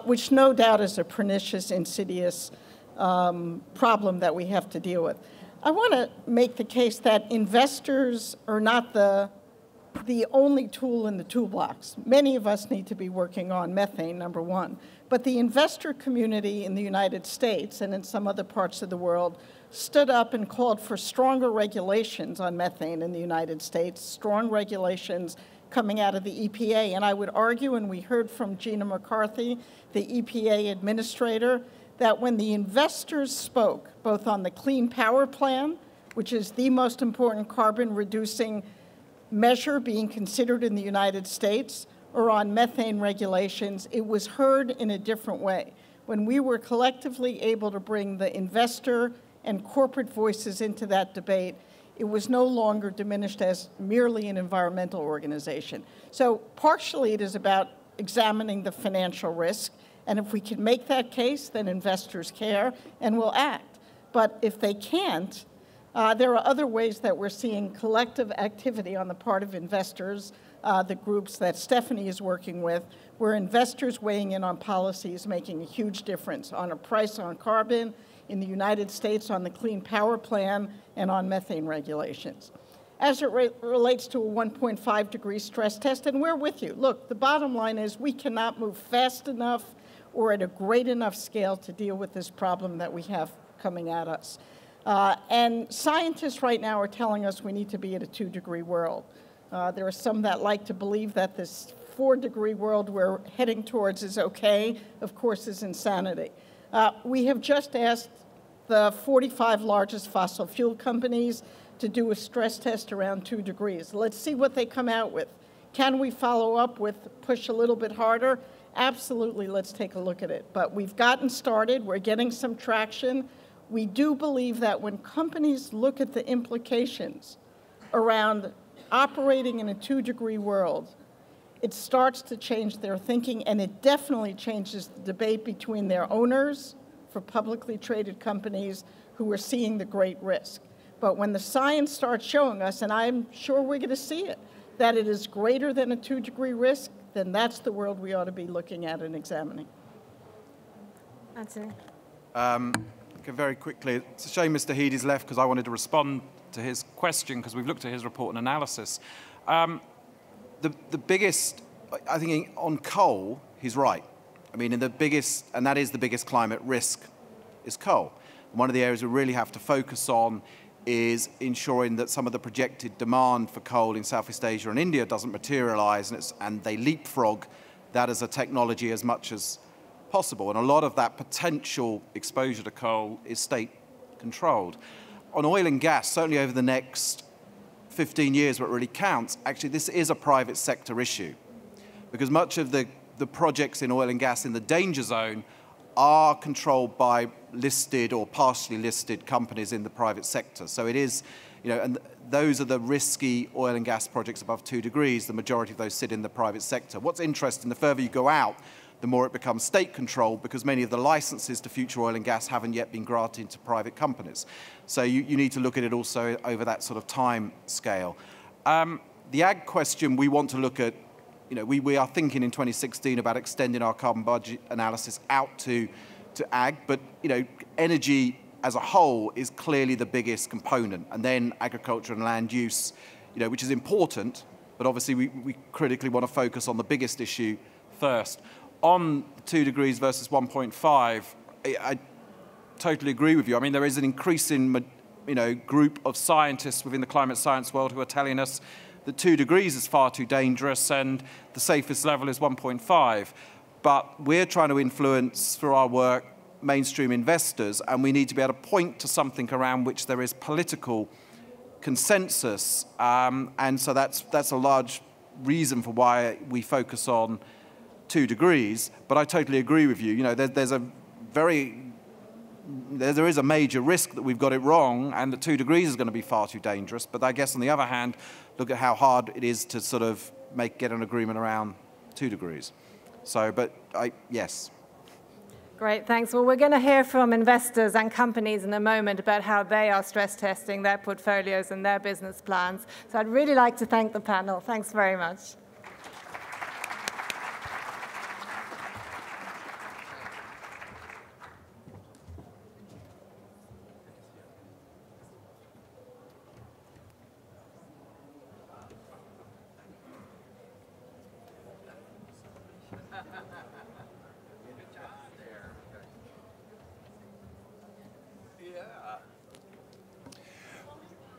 [SPEAKER 7] which no doubt is a pernicious, insidious problem that we have to deal with. I want to make the case that investors are not the only tool in the toolbox. Many of us need to be working on methane, number one. But the investor community in the United States and in some other parts of the world stood up and called for stronger regulations on methane in the United States, strong regulations coming out of the EPA. And I would argue, and we heard from Gina McCarthy, the EPA administrator, that when the investors spoke, both on the Clean Power Plan, which is the most important carbon-reducing measure being considered in the United States, or on methane regulations, it was heard in a different way. When we were collectively able to bring the investor and corporate voices into that debate, it was no longer diminished as merely an environmental organization. So partially it is about examining the financial risk, and if we can make that case, then investors care and will act. But if they can't, there are other ways that we're seeing collective activity on the part of investors, the groups that Stephanie is working with, where investors weighing in on policy is making a huge difference on a price on carbon, in the United States on the Clean Power Plan, and on methane regulations. As it relates to a 1.5 degree stress test, and we're with you. Look, the bottom line is we cannot move fast enough or at a great enough scale to deal with this problem that we have coming at us. And scientists right now are telling us we need to be at a 2 degree world. There are some that like to believe that this 4 degree world we're heading towards is okay, of course, is insanity. We have just asked the 45 largest fossil fuel companies to do a stress test around 2 degrees. Let's see what they come out with. Can we follow up with push a little bit harder? Absolutely, let's take a look at it. But we've gotten started, we're getting some traction. We do believe that when companies look at the implications around operating in a 2 degree world, it starts to change their thinking, and it definitely changes the debate between their owners for publicly traded companies who are seeing the great risk. But when the science starts showing us, and I'm sure we're going to see it, that it is greater than a 2 degree risk, then that's the world we ought to be looking at and examining.
[SPEAKER 3] That's it.
[SPEAKER 4] Okay, very quickly, it's a shame Mr. Heady's left because I wanted to respond to his question because we've looked at his report and analysis. The biggest I think on coal, he's right. I mean, and that is the biggest climate risk, is coal. And one of the areas we really have to focus on is ensuring that some of the projected demand for coal in Southeast Asia and India doesn't materialize, and they leapfrog that as a technology as much as possible. And a lot of that potential exposure to coal is state-controlled. On oil and gas, certainly over the next 15 years, what really counts, actually this is a private sector issue, because much of the projects in oil and gas in the danger zone are controlled by listed or partially listed companies in the private sector. So it is, and those are the risky oil and gas projects above 2 degrees. The majority of those sit in the private sector. What's interesting, the further you go out, the more it becomes state-controlled, because many of the licenses to future oil and gas haven't yet been granted to private companies. So you need to look at it also over that sort of time scale. The ag question, we want to look at, we are thinking in 2016 about extending our carbon budget analysis out to ag, but energy as a whole is clearly the biggest component, and then agriculture and land use, which is important, but obviously we critically want to focus on the biggest issue first. On 2 degrees versus 1.5, I totally agree with you. I mean, there is an increasing group of scientists within the climate science world who are telling us that 2 degrees is far too dangerous and the safest level is 1.5. But we're trying to influence, through our work, mainstream investors, and we need to be able to point to something around which there is political consensus. And so that's a large reason for why we focus on 2 degrees. But I totally agree with you. There is a major risk that we've got it wrong and that 2 degrees is going to be far too dangerous. But I guess on the other hand, look at how hard it is to sort of get an agreement around 2 degrees. So, yes.
[SPEAKER 3] Great, thanks. Well, we're going to hear from investors and companies in a moment about how they are stress testing their portfolios and their business plans. So I'd really like to thank the panel. Thanks very much.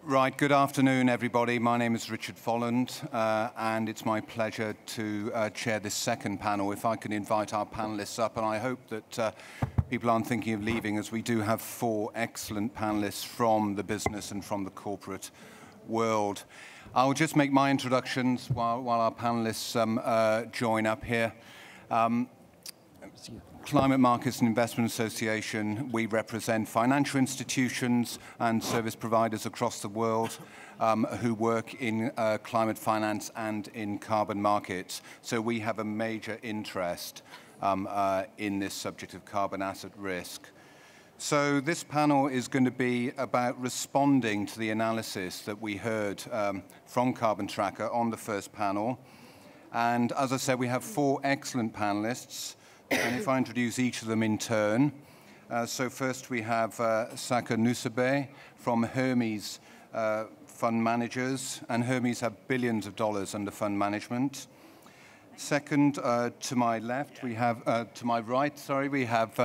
[SPEAKER 11] Right, good afternoon, everybody. My name is Richard Folland, and it's my pleasure to chair this second panel. If I can invite our panelists up, and I hope that people aren't thinking of leaving, as we do have 4 excellent panelists from the business and from the corporate world. I'll just make my introductions while our panelists join up here. Climate Markets and Investment Association, we represent financial institutions and service providers across the world who work in climate finance and in carbon markets. So we have a major interest in this subject of carbon asset risk. So this panel is going to be about responding to the analysis that we heard from Carbon Tracker on the first panel. And as I said, we have 4 excellent panelists. And if I introduce each of them in turn. So first we have Saka Nusabe from Hermes Fund Managers, and Hermes have billions of dollars under fund management. Second, to my left, we have, to my right, sorry, we have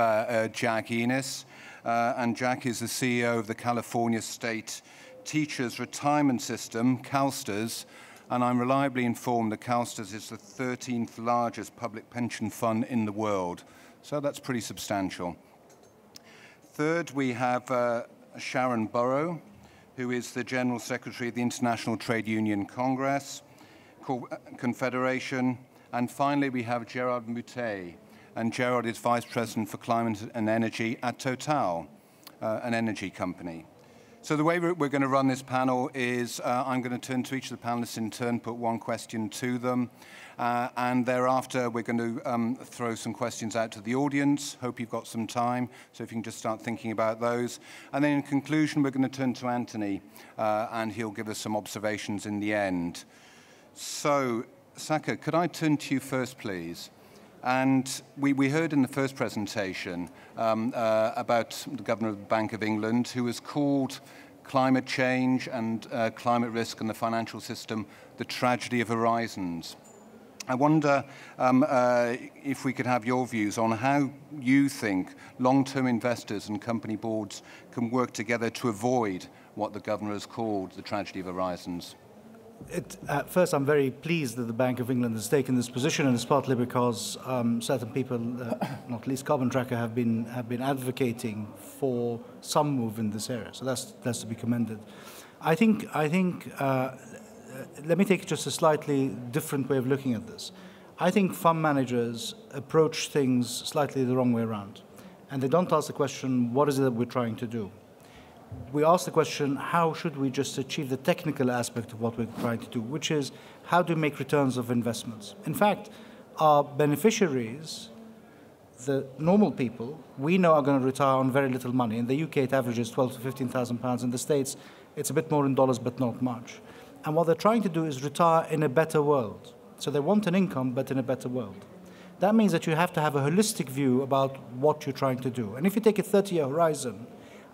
[SPEAKER 11] Jack Enos, and Jack is the CEO of the California State Teachers Retirement System, CalSTRS, and I'm reliably informed that CalSTRS is the 13th largest public pension fund in the world. So that's pretty substantial. Third, we have Sharon Burrow, who is the General Secretary of the International Trade Union Congress, Confederation. And finally, we have Gerard Moutet. And Gerard is Vice President for Climate and Energy at Total, an energy company. So the way we're going to run this panel is I'm going to turn to each of the panelists in turn, put 1 question to them, and thereafter we're going to throw some questions out to the audience. Hope you've got some time, so if you can just start thinking about those. And then in conclusion, we're going to turn to Anthony, and he'll give us some observations in the end. So, Saka, could I turn to you first, please? And we heard in the first presentation about the Governor of the Bank of England, who has called climate change and climate risk in the financial system the tragedy of horizons. I wonder if we could have your views on how you think long-term investors and company boards can work together to avoid what the Governor has called the tragedy of horizons.
[SPEAKER 12] First, I'm very pleased that the Bank of England has taken this position, and it's partly because certain people, not least Carbon Tracker, have been advocating for some move in this area. So that's to be commended. I think. Let me take just a slightly different way of looking at this. I think fund managers approach things slightly the wrong way around, and they don't ask the question, what is it that we're trying to do? We ask the question, how should we just achieve the technical aspect of what we're trying to do, which is how do we make returns of investments? In fact, our beneficiaries, the normal people, we know are going to retire on very little money. In the UK, it averages 12,000 to 15,000 pounds. In the States, it's a bit more in dollars, but not much. And what they're trying to do is retire in a better world. So they want an income, but in a better world. That means that you have to have a holistic view about what you're trying to do. And if you take a 30-year horizon,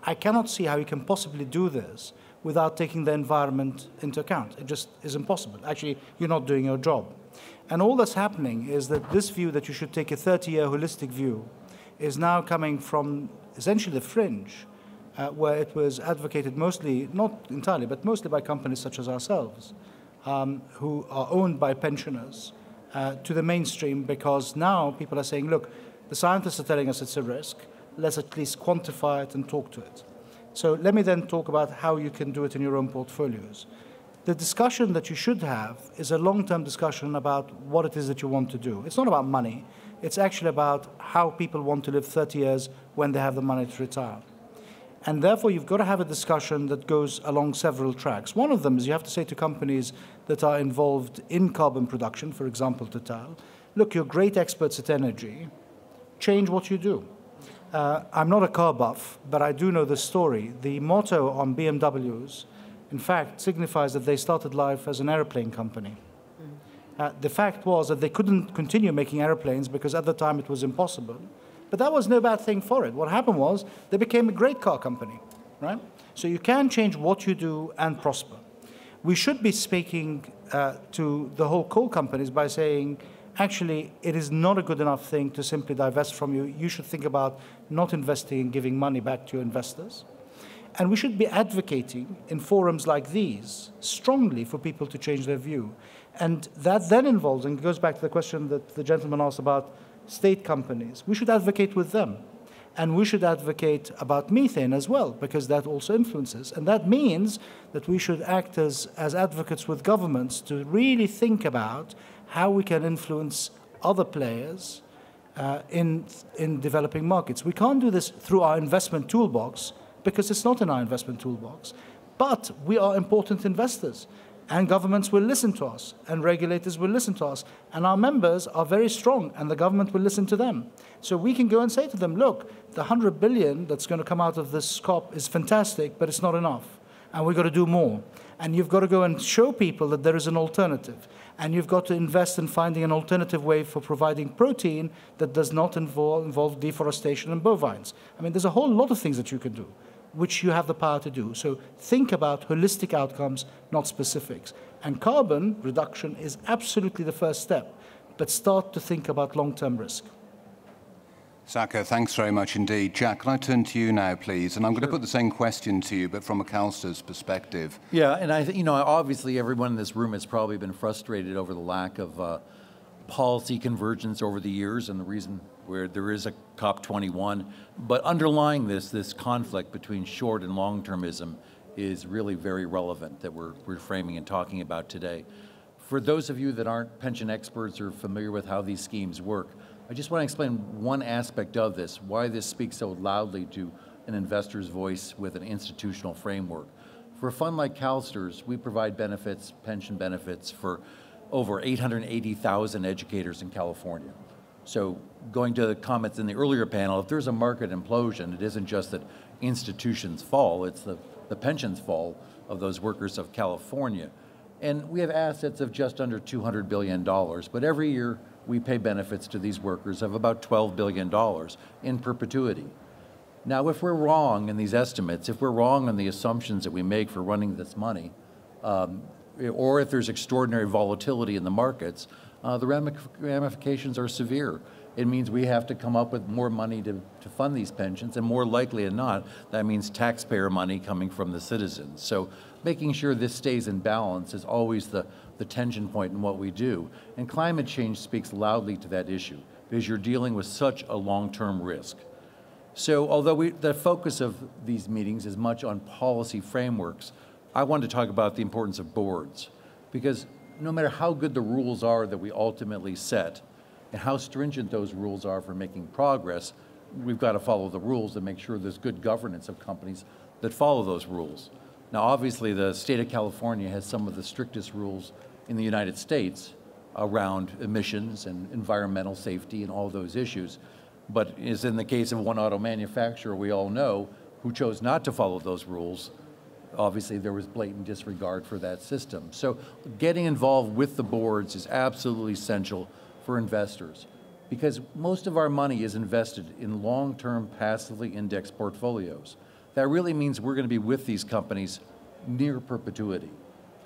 [SPEAKER 12] I cannot see how you can possibly do this without taking the environment into account. It just is impossible. Actually, you're not doing your job. And all that's happening is that this view that you should take a 30-year holistic view is now coming from essentially the fringe, where it was advocated mostly, not entirely, but mostly by companies such as ourselves, who are owned by pensioners, to the mainstream, because now people are saying, look, the scientists are telling us it's a risk, let's at least quantify it and talk to it. So let me then talk about how you can do it in your own portfolios. The discussion that you should have is a long-term discussion about what it is that you want to do. It's not about money. It's actually about how people want to live 30 years when they have the money to retire. And therefore, you've got to have a discussion that goes along several tracks. One of them is you have to say to companies that are involved in carbon production, for example, Total, look, you're great experts at energy, change what you do. I'm not a car buff, but I do know the story. The motto on BMWs, in fact, signifies that they started life as an airplane company. The fact was that they couldn't continue making airplanes because at the time it was impossible. But that was no bad thing for it. What happened was they became a great car company, right? So you can change what you do and prosper. We should be speaking to the whole coal companies by saying, actually, it is not a good enough thing to simply divest from you. You should think about not investing and giving money back to your investors. And we should be advocating in forums like these strongly for people to change their view. And that then involves, and it goes back to the question that the gentleman asked about state companies. We should advocate with them. And we should advocate about methane as well, because that also influences. And that means that we should act as advocates with governments to really think about how we can influence other players in developing markets. We can't do this through our investment toolbox, because it's not in our investment toolbox. But we are important investors. And governments will listen to us, and regulators will listen to us, and our members are very strong, and the government will listen to them. So we can go and say to them, look, the 100 billion that's going to come out of this COP is fantastic, but it's not enough, and we've got to do more. And you've got to go and show people that there is an alternative, and you've got to invest in finding an alternative way for providing protein that does not involve deforestation and bovines. I mean, there's a whole lot of things that you can do, which you have the power to do. So think about holistic outcomes, not specifics. And carbon reduction is absolutely the first step, but start to think about long-term risk.
[SPEAKER 11] Saka, thanks very much indeed. Jack, can I turn to you now, please? And I'm going to put the same question to you, but from a CalSTRS perspective.
[SPEAKER 13] Yeah, and I think, obviously everyone in this room has probably been frustrated over the lack of policy convergence over the years, and the reason where there is a COP21. But underlying this conflict between short and long-termism is really very relevant that we're framing and talking about today. For those of you that aren't pension experts or familiar with how these schemes work, I just want to explain one aspect of this, why this speaks so loudly to an investor's voice with an institutional framework. For a fund like CalSTRS, we provide benefits, pension benefits, for over 880,000 educators in California. So going to the comments in the earlier panel, if there's a market implosion, it isn't just that institutions fall, it's the pensions fall of those workers of California. And we have assets of just under $200 billion, but every year we pay benefits to these workers of about $12 billion in perpetuity. Now, if we're wrong in these estimates, if we're wrong on the assumptions that we make for running this money, or if there's extraordinary volatility in the markets, the ramifications are severe. It means we have to come up with more money to fund these pensions, and more likely than not, that means taxpayer money coming from the citizens. So making sure this stays in balance is always the tension point in what we do. And climate change speaks loudly to that issue, because you're dealing with such a long-term risk. So although the focus of these meetings is much on policy frameworks, I want to talk about the importance of boards, because no matter how good the rules are that we ultimately set, and how stringent those rules are for making progress, we've got to follow the rules to make sure there's good governance of companies that follow those rules. Now, obviously, the state of California has some of the strictest rules in the United States around emissions and environmental safety and all those issues. But as in the case of one auto manufacturer we all know who chose not to follow those rules, obviously there was blatant disregard for that system. So getting involved with the boards is absolutely essential for investors, because most of our money is invested in long-term passively indexed portfolios. That really means we're going to be with these companies near perpetuity.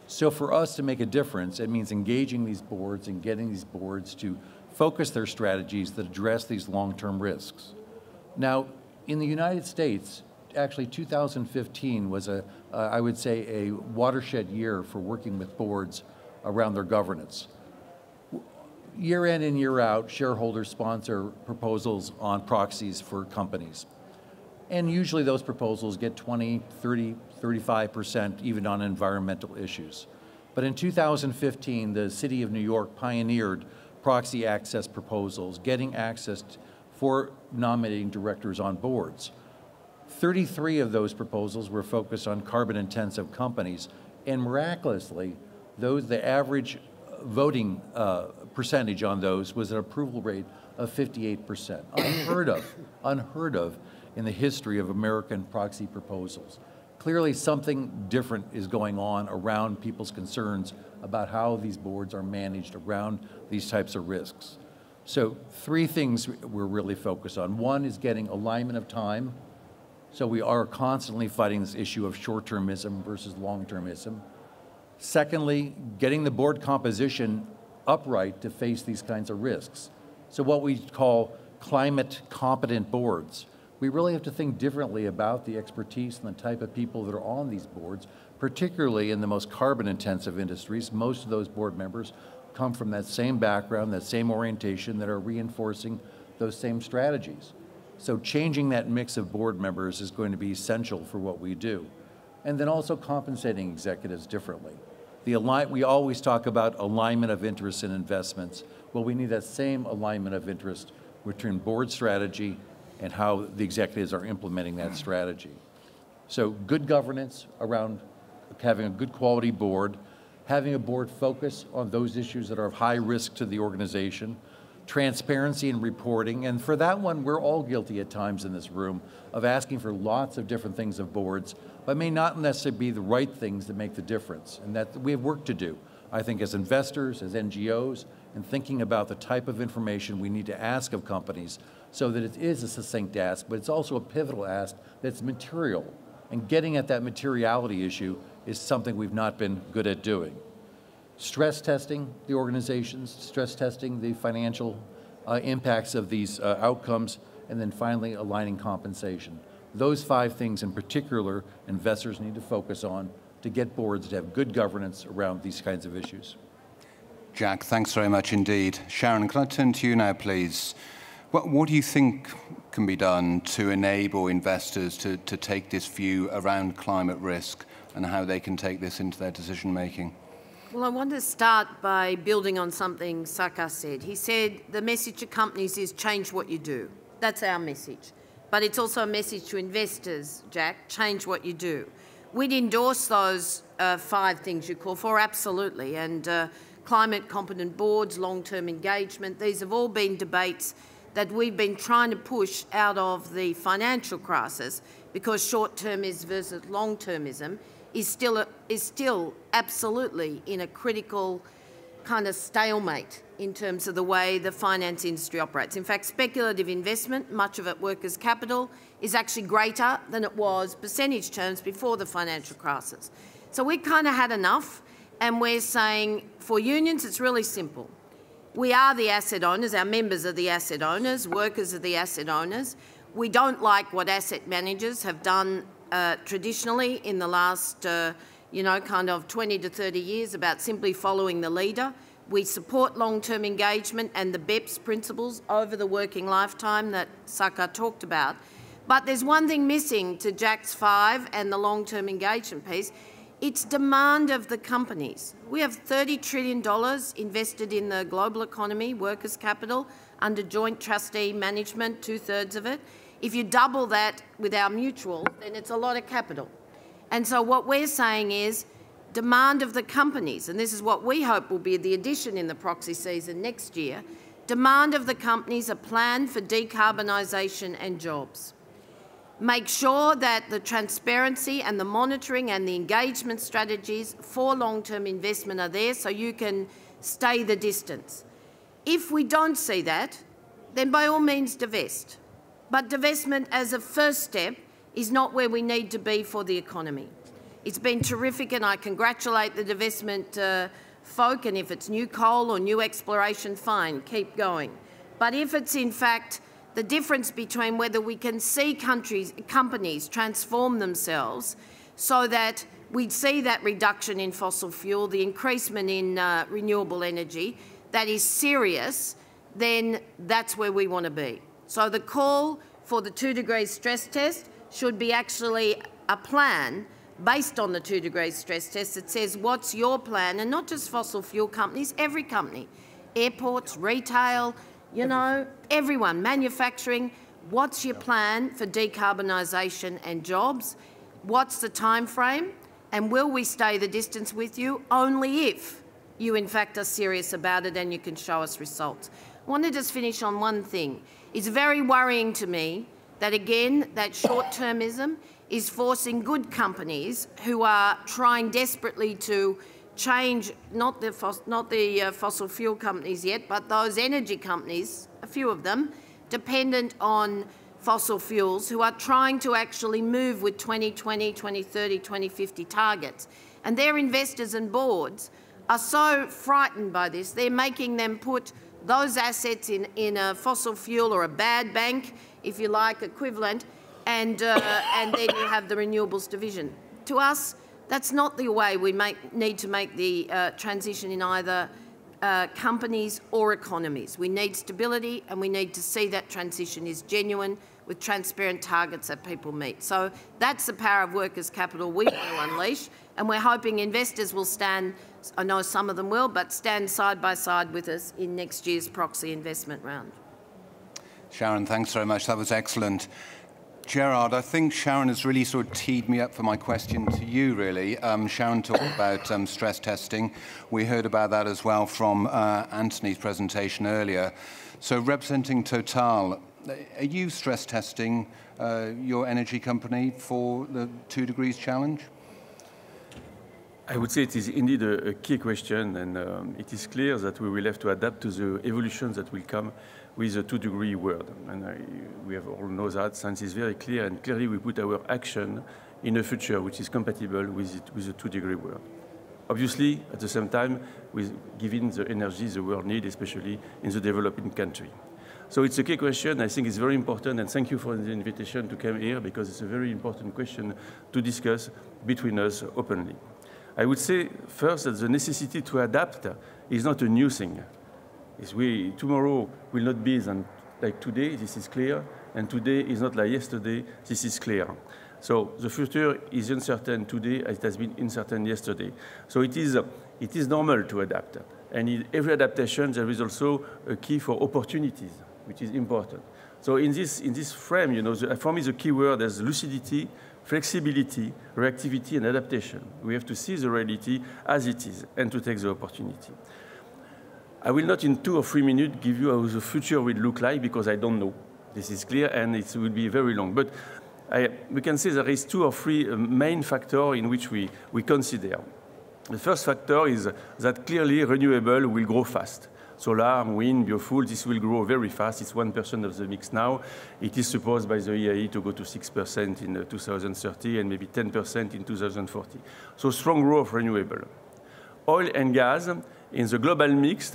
[SPEAKER 13] So for us to make a difference, it means engaging these boards and getting these boards to focus their strategies that address these long-term risks. Now, in the United States, actually 2015 was I would say, a watershed year for working with boards around their governance. Year in and year out, shareholders sponsor proposals on proxies for companies. And usually those proposals get 20, 30, 35% even on environmental issues. But in 2015, the City of New York pioneered proxy access proposals, getting access for nominating directors on boards. 33 of those proposals were focused on carbon-intensive companies, and miraculously, the average voting percentage on those was an approval rate of 58%. Unheard of in the history of American proxy proposals. Clearly something different is going on around people's concerns about how these boards are managed around these types of risks. So 3 things we're really focused on. One is getting alignment of time. So we are constantly fighting this issue of short-termism versus long-termism. Secondly, getting the board composition upright to face these kinds of risks. So what we call climate competent boards. We really have to think differently about the expertise and the type of people that are on these boards, particularly in the most carbon intensive industries. Most of those board members come from that same background, that same orientation, that are reinforcing those same strategies. So changing that mix of board members is going to be essential for what we do. And then also compensating executives differently. We always talk about alignment of interests in investments. Well, we need that same alignment of interest between board strategy and how the executives are implementing that strategy. So good governance around having a good quality board, having a board focus on those issues that are of high risk to the organization, transparency and reporting, and for that one, we're all guilty at times in this room of asking for lots of different things of boards, but may not necessarily be the right things that make the difference, and that we have work to do, I think, as investors, as NGOs, and thinking about the type of information we need to ask of companies so that it is a succinct ask, but it's also a pivotal ask that's material, and getting at that materiality issue is something we've not been good at doing. Stress testing the organizations, stress testing the financial impacts of these outcomes, and then finally aligning compensation. Those 5 things in particular investors need to focus on to get boards to have good governance around these kinds of issues.
[SPEAKER 11] Jack, thanks very much indeed. Sharon, can I turn to you now, please? What do you think can be done to enable investors to take this view around climate risk and how they can take this into their decision making?
[SPEAKER 14] Well, I want to start by building on something Saka said. He said the message to companies is change what you do. That's our message. But it's also a message to investors, Jack, change what you do. We'd endorse those 5 things you call for, absolutely. And climate competent boards, long-term engagement, these have all been debates that we've been trying to push out of the financial crisis, because short-termism versus long-termism is still absolutely in a critical kind of stalemate in terms of the way the finance industry operates. In fact, speculative investment, much of it workers' capital, is actually greater than it was percentage terms before the financial crisis. So we kind of had enough, and we're saying for unions it's really simple. We are the asset owners, our members are the asset owners, workers are the asset owners. We don't like what asset managers have done traditionally in the last, kind of 20 to 30 years about simply following the leader. We support long-term engagement and the BEPS principles over the working lifetime that Saka talked about. But there's one thing missing to Jack's 5 and the long-term engagement piece. It's demand of the companies. We have $30 trillion invested in the global economy, workers' capital, under joint trustee management, 2/3 of it. If you double that with our mutual, then it's a lot of capital. And so what we're saying is demand of the companies, and this is what we hope will be the addition in the proxy season next year, demand of the companies a plan for decarbonisation and jobs. Make sure that the transparency and the monitoring and the engagement strategies for long-term investment are there so you can stay the distance. If we don't see that, then by all means divest. But divestment as a first step is not where we need to be for the economy. It's been terrific and I congratulate the divestment folk, and if it's new coal or new exploration, fine, keep going. But if it's in fact the difference between whether we can see companies transform themselves so that we'd see that reduction in fossil fuel, the increasement in renewable energy, that is serious, then that's where we want to be. So the call for the 2 degrees stress test should be actually a plan based on the 2 degrees stress test that says what's your plan, and not just fossil fuel companies, every company, airports, retail, everyone, manufacturing, what's your plan for decarbonisation and jobs? What's the time frame? And will we stay the distance with you? Only if you in fact are serious about it and you can show us results. I want to just finish on one thing. It's very worrying to me that, again, that short-termism is forcing good companies who are trying desperately to change, not the fossil fuel companies yet, but those energy companies, a few of them, dependent on fossil fuels, who are trying to actually move with 2020, 2030, 2050 targets. And their investors and boards are so frightened by this, they're making them put those assets in a fossil fuel or a bad bank, if you like, equivalent, and then you have the renewables division. To us, that's not the way we need to make the transition in either companies or economies. We need stability and we need to see that transition is genuine with transparent targets that people meet. So that's the power of workers' capital we want to unleash, and we're hoping investors will stand, I know some of them will, but stand side by side with us in next year's proxy investment round.
[SPEAKER 11] Sharon, thanks very much. That was excellent. Gerard, I think Sharon has really sort of teed me up for my question to you, really. Sharon talked about stress testing. We heard about that as well from Anthony's presentation earlier. So representing Total, are you stress testing your energy company for the 2 degrees challenge?
[SPEAKER 15] I would say it is indeed a key question, and it is clear that we will have to adapt to the evolutions that will come with the 2 degree world. And we have all know that science is very clear, and clearly we put our action in a future which is compatible with the 2 degree world. Obviously, at the same time, with giving the energy the world needs, especially in the developing country. So it's a key question. I think it's very important, and thank you for the invitation to come here, because it's a very important question to discuss between us openly. I would say first that the necessity to adapt is not a new thing. Tomorrow will not be like today, this is clear, and today is not like yesterday, this is clear. So the future is uncertain today as it has been uncertain yesterday. So it is normal to adapt. And in every adaptation, there is also a key for opportunities, which is important. So in this frame, for me the key word is lucidity, flexibility, reactivity, and adaptation. We have to see the reality as it is and to take the opportunity. I will not in 2 or 3 minutes give you how the future will look like, because I don't know. This is clear, and it will be very long. But we can say there is 2 or 3 main factors in which we consider. The first factor is that clearly renewable will grow fast. Solar, wind, biofuel, this will grow very fast. It's 1% of the mix now. It is supposed by the EIE to go to 6% in 2030 and maybe 10% in 2040. So strong growth of renewable. Oil and gas in the global mix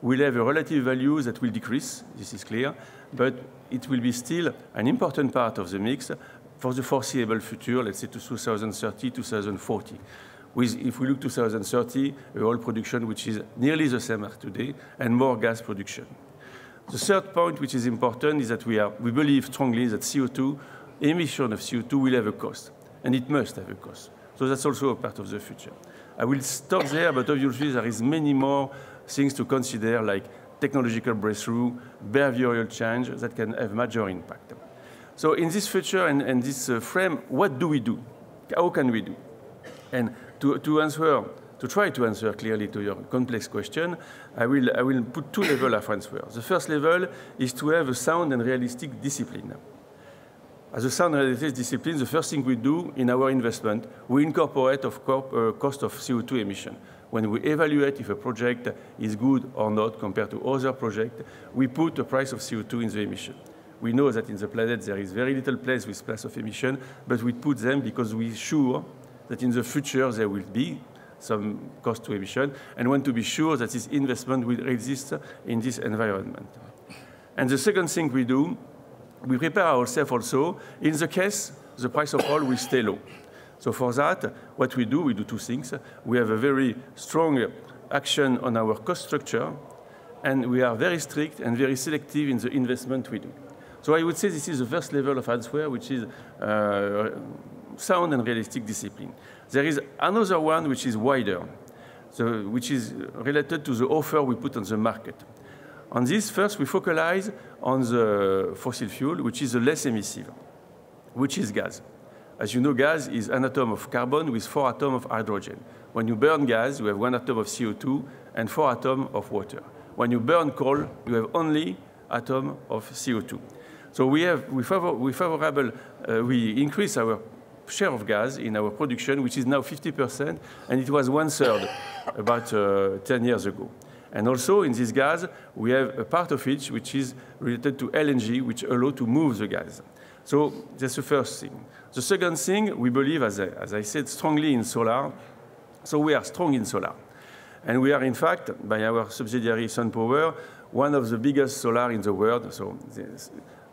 [SPEAKER 15] will have a relative value that will decrease, this is clear, but it will be still an important part of the mix for the foreseeable future, let's say to 2030, 2040. If we look 2030, oil production which is nearly the same as today, and more gas production. The third point which is important is that we believe strongly that CO2, emission of CO2 will have a cost, and it must have a cost. So that's also a part of the future. I will stop there, but obviously there is many more things to consider, like technological breakthrough, behavioral change that can have major impact. So in this future and this frame, what do we do? How can we do? And to try to answer clearly to your complex question, I will put two levels of answer. The first level is to have a sound and realistic discipline. As a sound and realistic discipline, the first thing we do in our investment, we incorporate cost of CO2 emission. When we evaluate if a project is good or not compared to other projects, we put the price of CO2 in the emission. We know that in the planet there is very little place with price of emission, but we put them because we're sure that in the future there will be some cost to emission, and want to be sure that this investment will exist in this environment. And the second thing we do, we prepare ourselves also in the case the price of oil will stay low. So for that, what we do two things. We have a very strong action on our cost structure, and we are very strict and very selective in the investment we do. So I would say this is the first level of answer, which is sound and realistic discipline. There is another one which is wider, which is related to the offer we put on the market. On this, first we focalize on the fossil fuel, which is the less emissive, which is gas. As you know, gas is an atom of carbon with 4 atoms of hydrogen. When you burn gas, you have 1 atom of CO2 and 4 atoms of water. When you burn coal, you have only atom of CO2. So we increase our share of gas in our production, which is now 50%, and it was 1/3 about 10 years ago. And also in this gas, we have a part of it which is related to LNG, which allows to move the gas. So that's the first thing. The second thing, we believe, as I said, strongly in solar. So we are strong in solar. And we are, in fact, by our subsidiary SunPower, one of the biggest solar in the world. So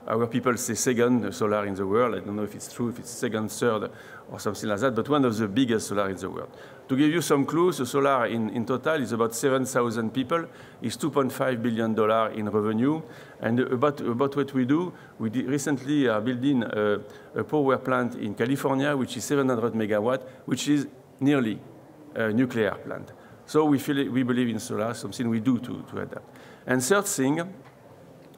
[SPEAKER 15] our people say second solar in the world. I don't know if it's true, if it's second, third, or something like that, but one of the biggest solar in the world. To give you some clues, the solar in total is about 7,000 people. It's $2.5 billion in revenue. And about what we do, we recently are building a power plant in California, which is 700 megawatt, which is nearly a nuclear plant. So we believe in solar, something we do to adapt. And third thing,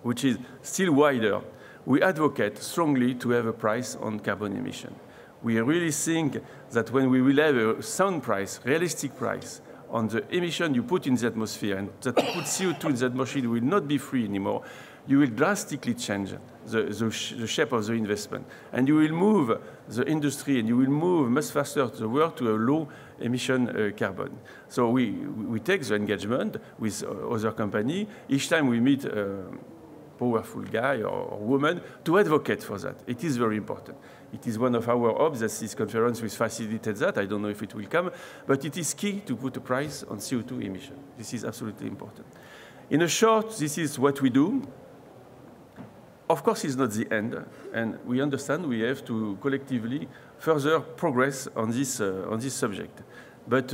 [SPEAKER 15] which is still wider, we advocate strongly to have a price on carbon emission. We really think that when we will have a sound price, realistic price, on the emission you put in the atmosphere, and that you put CO2 in the atmosphere will not be free anymore, you will drastically change the shape of the investment. And you will move the industry, and you will move much faster the world to a low emission carbon. So we take the engagement with other companies. Each time we meet powerful guy or woman to advocate for that. It is very important. It is one of our hopes that this conference will facilitate that. I don't know if it will come, but it is key to put a price on CO2 emission. This is absolutely important. In a short, this is what we do. Of course, it's not the end, and we understand we have to collectively further progress on this subject. But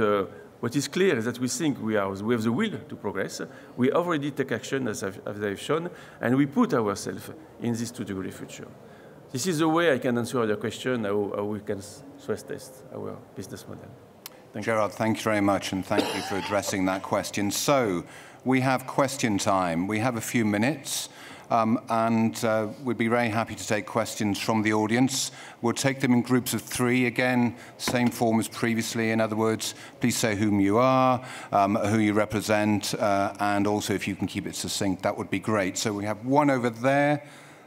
[SPEAKER 15] what is clear is that we think we have the will to progress. We already take action, as I've shown, and we put ourselves in this 2-degree future. This is the way I can answer your question, how we can stress test our business model.
[SPEAKER 11] Gerard, thank you very much, and thank you for addressing that question. So we have question time. We have a few minutes. And we'd be very happy to take questions from the audience. We'll take them in groups of 3. Again, same form as previously. In other words, please say whom you are, who you represent, and also if you can keep it succinct, that would be great. So we have one over there.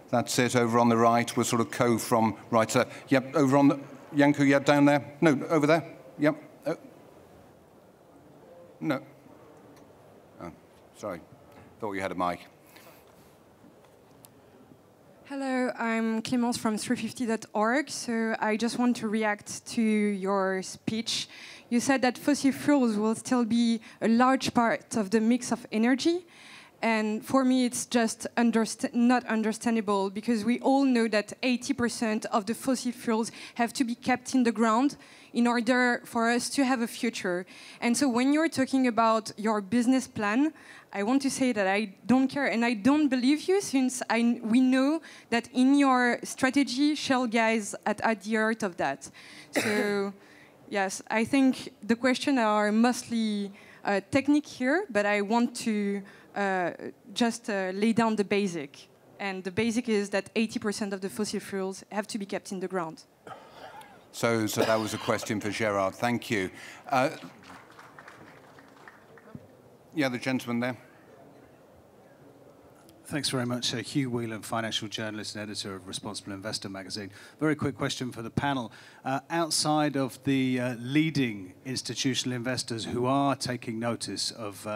[SPEAKER 11] That's it. Over on the right. We'll sort of go from right to... Yep, over on the... Yanko, yeah, down there. No, over there. Yep. Oh. No. Oh, sorry. Thought you had a mic.
[SPEAKER 16] Hello, I'm Clémence from 350.org. So I just want to react to your speech. You said that fossil fuels will still be a large part of the mix of energy. And for me, it's just not understandable, because we all know that 80% of the fossil fuels have to be kept in the ground in order for us to have a future. And so when you're talking about your business plan, I want to say that I don't care and I don't believe you, since we know that in your strategy, shale gas at the heart of that. So yes, I think the questions are mostly technique here, but I want to just lay down the basic. And the basic is that 80% of the fossil fuels have to be kept in the ground.
[SPEAKER 11] So that was a question for Gerard. Thank you. Yeah, the gentleman there.
[SPEAKER 17] Thanks very much. Hugh Whelan, financial journalist and editor of Responsible Investor magazine. Very quick question for the panel. Outside of the leading institutional investors who are taking notice of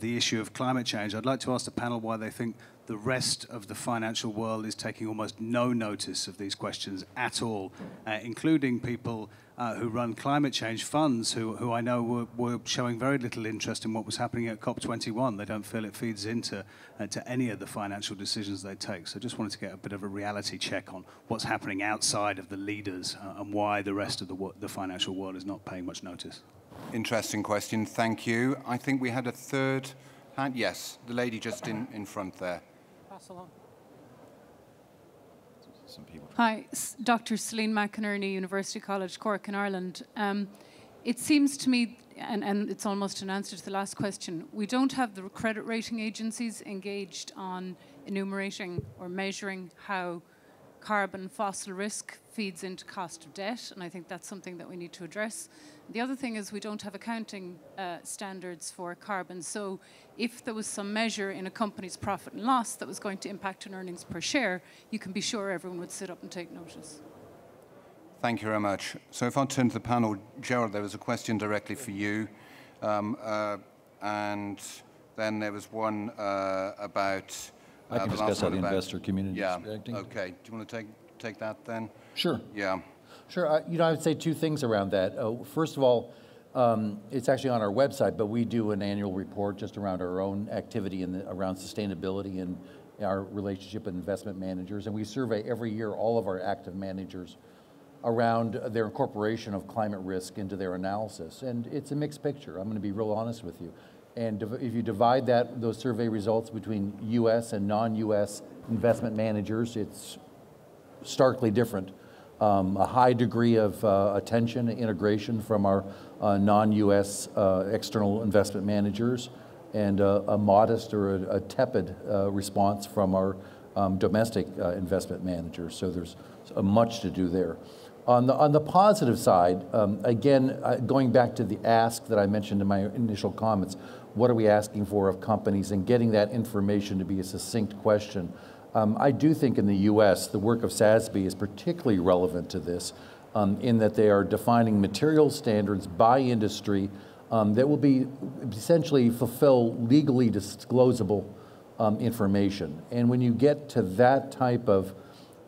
[SPEAKER 17] the issue of climate change, I'd like to ask the panel why they think the rest of the financial world is taking almost no notice of these questions at all, including people who run climate change funds who I know were showing very little interest in what was happening at COP21. They don't feel it feeds into to any of the financial decisions they take. So I just wanted to get a bit of a reality check on what's happening outside of the leaders and why the rest of the financial world is not paying much notice.
[SPEAKER 11] Interesting question. Thank you. I think we had a third hand. Yes, the lady just in front there.
[SPEAKER 18] Pass along.
[SPEAKER 11] Some people.
[SPEAKER 18] Hi, Dr. Celine McInerney, University College Cork in Ireland. It seems to me, and it's almost an answer to the last question, we don't have the credit rating agencies engaged on enumerating or measuring how carbon fossil risk feeds into cost of debt, and I think that's something that we need to address. The other thing is we don't have accounting standards for carbon, so if there was some measure in a company's profit and loss that was going to impact on earnings per share, you can be sure everyone would sit up and take notice.
[SPEAKER 11] Thank you very much. So if I turn to the panel, Gerald, there was a question directly for you, and then there was one about
[SPEAKER 13] I can discuss how the investor community is reacting.
[SPEAKER 11] Okay. Do you want to take that then?
[SPEAKER 13] Sure.
[SPEAKER 11] Yeah.
[SPEAKER 13] Sure. I would say two things around that. First of all, it's actually on our website, but we do an annual report just around our own activity around sustainability and our relationship with investment managers. And we survey every year all of our active managers around their incorporation of climate risk into their analysis. And it's a mixed picture. I'm going to be real honest with you. And if you divide those survey results between U.S. and non-U.S. investment managers, it's starkly different. A high degree of attention and integration from our non-U.S. external investment managers, and a modest or a tepid response from our domestic investment managers. So there's much to do there. On the positive side, again, going back to the ask that I mentioned in my initial comments, what are we asking for of companies, and getting that information to be a succinct question. I do think in the U.S., the work of SASB is particularly relevant to this, in that they are defining material standards by industry that will be essentially fulfill legally disclosable information. And when you get to that type of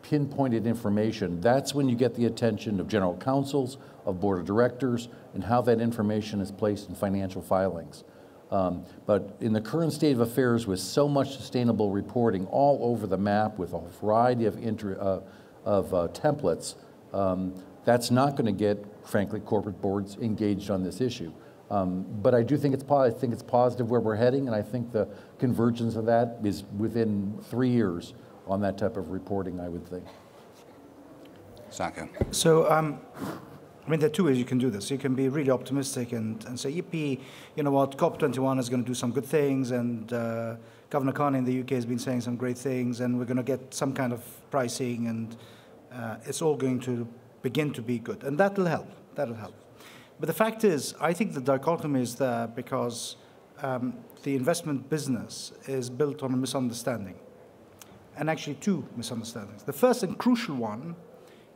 [SPEAKER 13] pinpointed information, that's when you get the attention of general counsels, of board of directors, and how that information is placed in financial filings. But in the current state of affairs, with so much sustainable reporting all over the map with a variety of templates, that's not going to get, frankly, corporate boards engaged on this issue. But I do think it's positive where we're heading, and I think the convergence of that is within 3 years on that type of reporting, I would think.
[SPEAKER 11] Saka.
[SPEAKER 12] So, I mean, there are two ways you can do this. You can be really optimistic and say, yippee, you know what, COP21 is going to do some good things, and Governor Carney in the UK has been saying some great things, and we're going to get some kind of pricing, and it's all going to begin to be good. And that'll help. That'll help. But the fact is, I think the dichotomy is there because the investment business is built on a misunderstanding, and actually two misunderstandings. The first and crucial one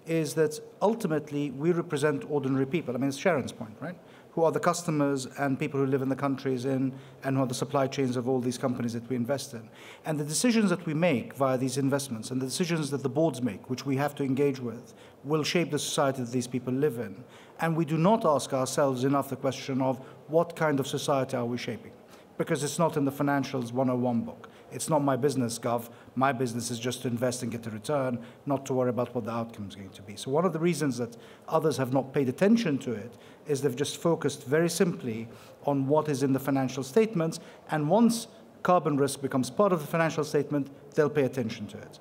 [SPEAKER 12] is that ultimately we represent ordinary people. I mean, it's Sharon's point, right? who are the customers and people who live in the countries and who are the supply chains of all these companies that we invest in. And the decisions that we make via these investments and the decisions that the boards make, which we have to engage with, will shape the society that these people live in. And we do not ask ourselves enough the question of what kind of society are we shaping? Because it's not in the Financials 101 book. It's not my business, Gov. My business is just to invest and get a return, not to worry about what the outcome is going to be. So one of the reasons that others have not paid attention to it is they've just focused very simply on what is in the financial statements, and once carbon risk becomes part of the financial statement, they'll pay attention to it.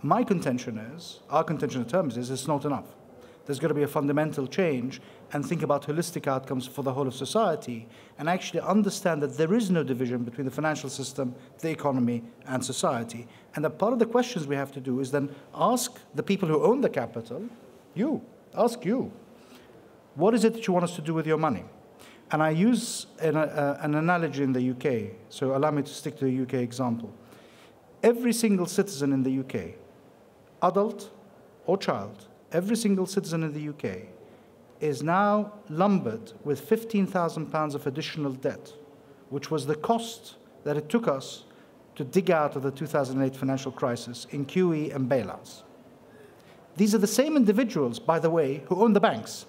[SPEAKER 12] My contention is, our contention at terms is, it's not enough. There's got to be a fundamental change and think about holistic outcomes for the whole of society and actually understand that there is no division between the financial system, the economy, and society. And that part of the questions we have to do is then ask the people who own the capital, ask you, what is it that you want us to do with your money? And I use an analogy in the UK, so allow me to stick to the UK example. Every single citizen in the UK, adult or child, every single citizen in the UK is now lumbered with £15,000 of additional debt, which was the cost that it took us to dig out of the 2008 financial crisis in QE and bailouts. These are the same individuals, by the way, who own the banks.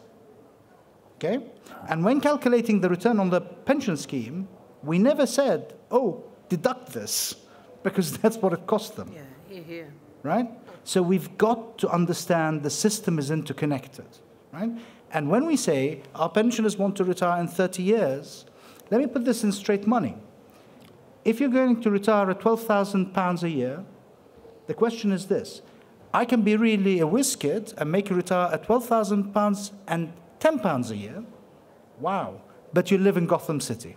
[SPEAKER 12] Okay? And when calculating the return on the pension scheme, we never said, oh, deduct this, because that's what it cost them.
[SPEAKER 14] Yeah, here.
[SPEAKER 12] Right? So we've got to understand the system is interconnected, right? And when we say our pensioners want to retire in 30 years, let me put this in straight money. If you're going to retire at £12,000 a year, the question is this. I can be really a whiz kid and make you retire at £12,000 and £10 a year. Wow. But you live in Gotham City.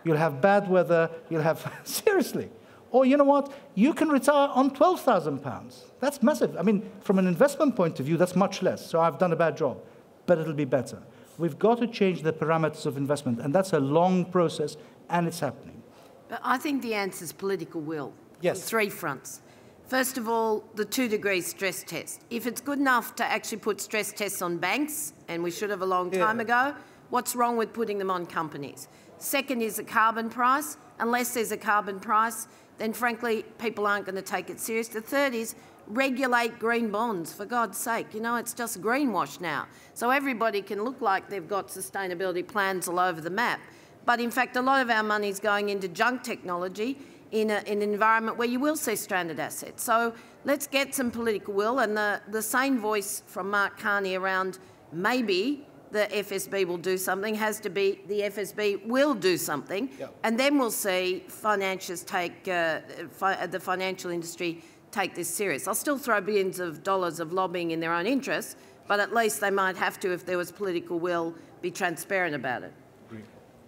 [SPEAKER 12] You'll have bad weather. You'll have, seriously. Or you know what? You can retire on £12,000. That's massive. I mean, from an investment point of view, that's much less. So I've done a bad job, but it'll be better. We've got to change the parameters of investment, and that's a long process, and it's happening.
[SPEAKER 14] But I think the answer is political will.
[SPEAKER 12] Yes.
[SPEAKER 14] On three fronts. First of all, the 2-degree stress test. If it's good enough to actually put stress tests on banks, and we should have a long time ago, what's wrong with putting them on companies? Second is a carbon price. Unless there's a carbon price, then frankly, people aren't going to take it serious. The third is regulate green bonds, for God's sake. You know, it's just greenwash now. So everybody can look like they've got sustainability plans all over the map. But in fact, a lot of our money is going into junk technology in an environment where you will see stranded assets. So let's get some political will, and the same voice from Mark Carney around maybe the FSB will do something has to be the FSB will do something, and then we'll see financiers take, the financial industry take this serious. I'll still throw billions of dollars of lobbying in their own interests, but at least they might have to, if there was political will, be transparent about it.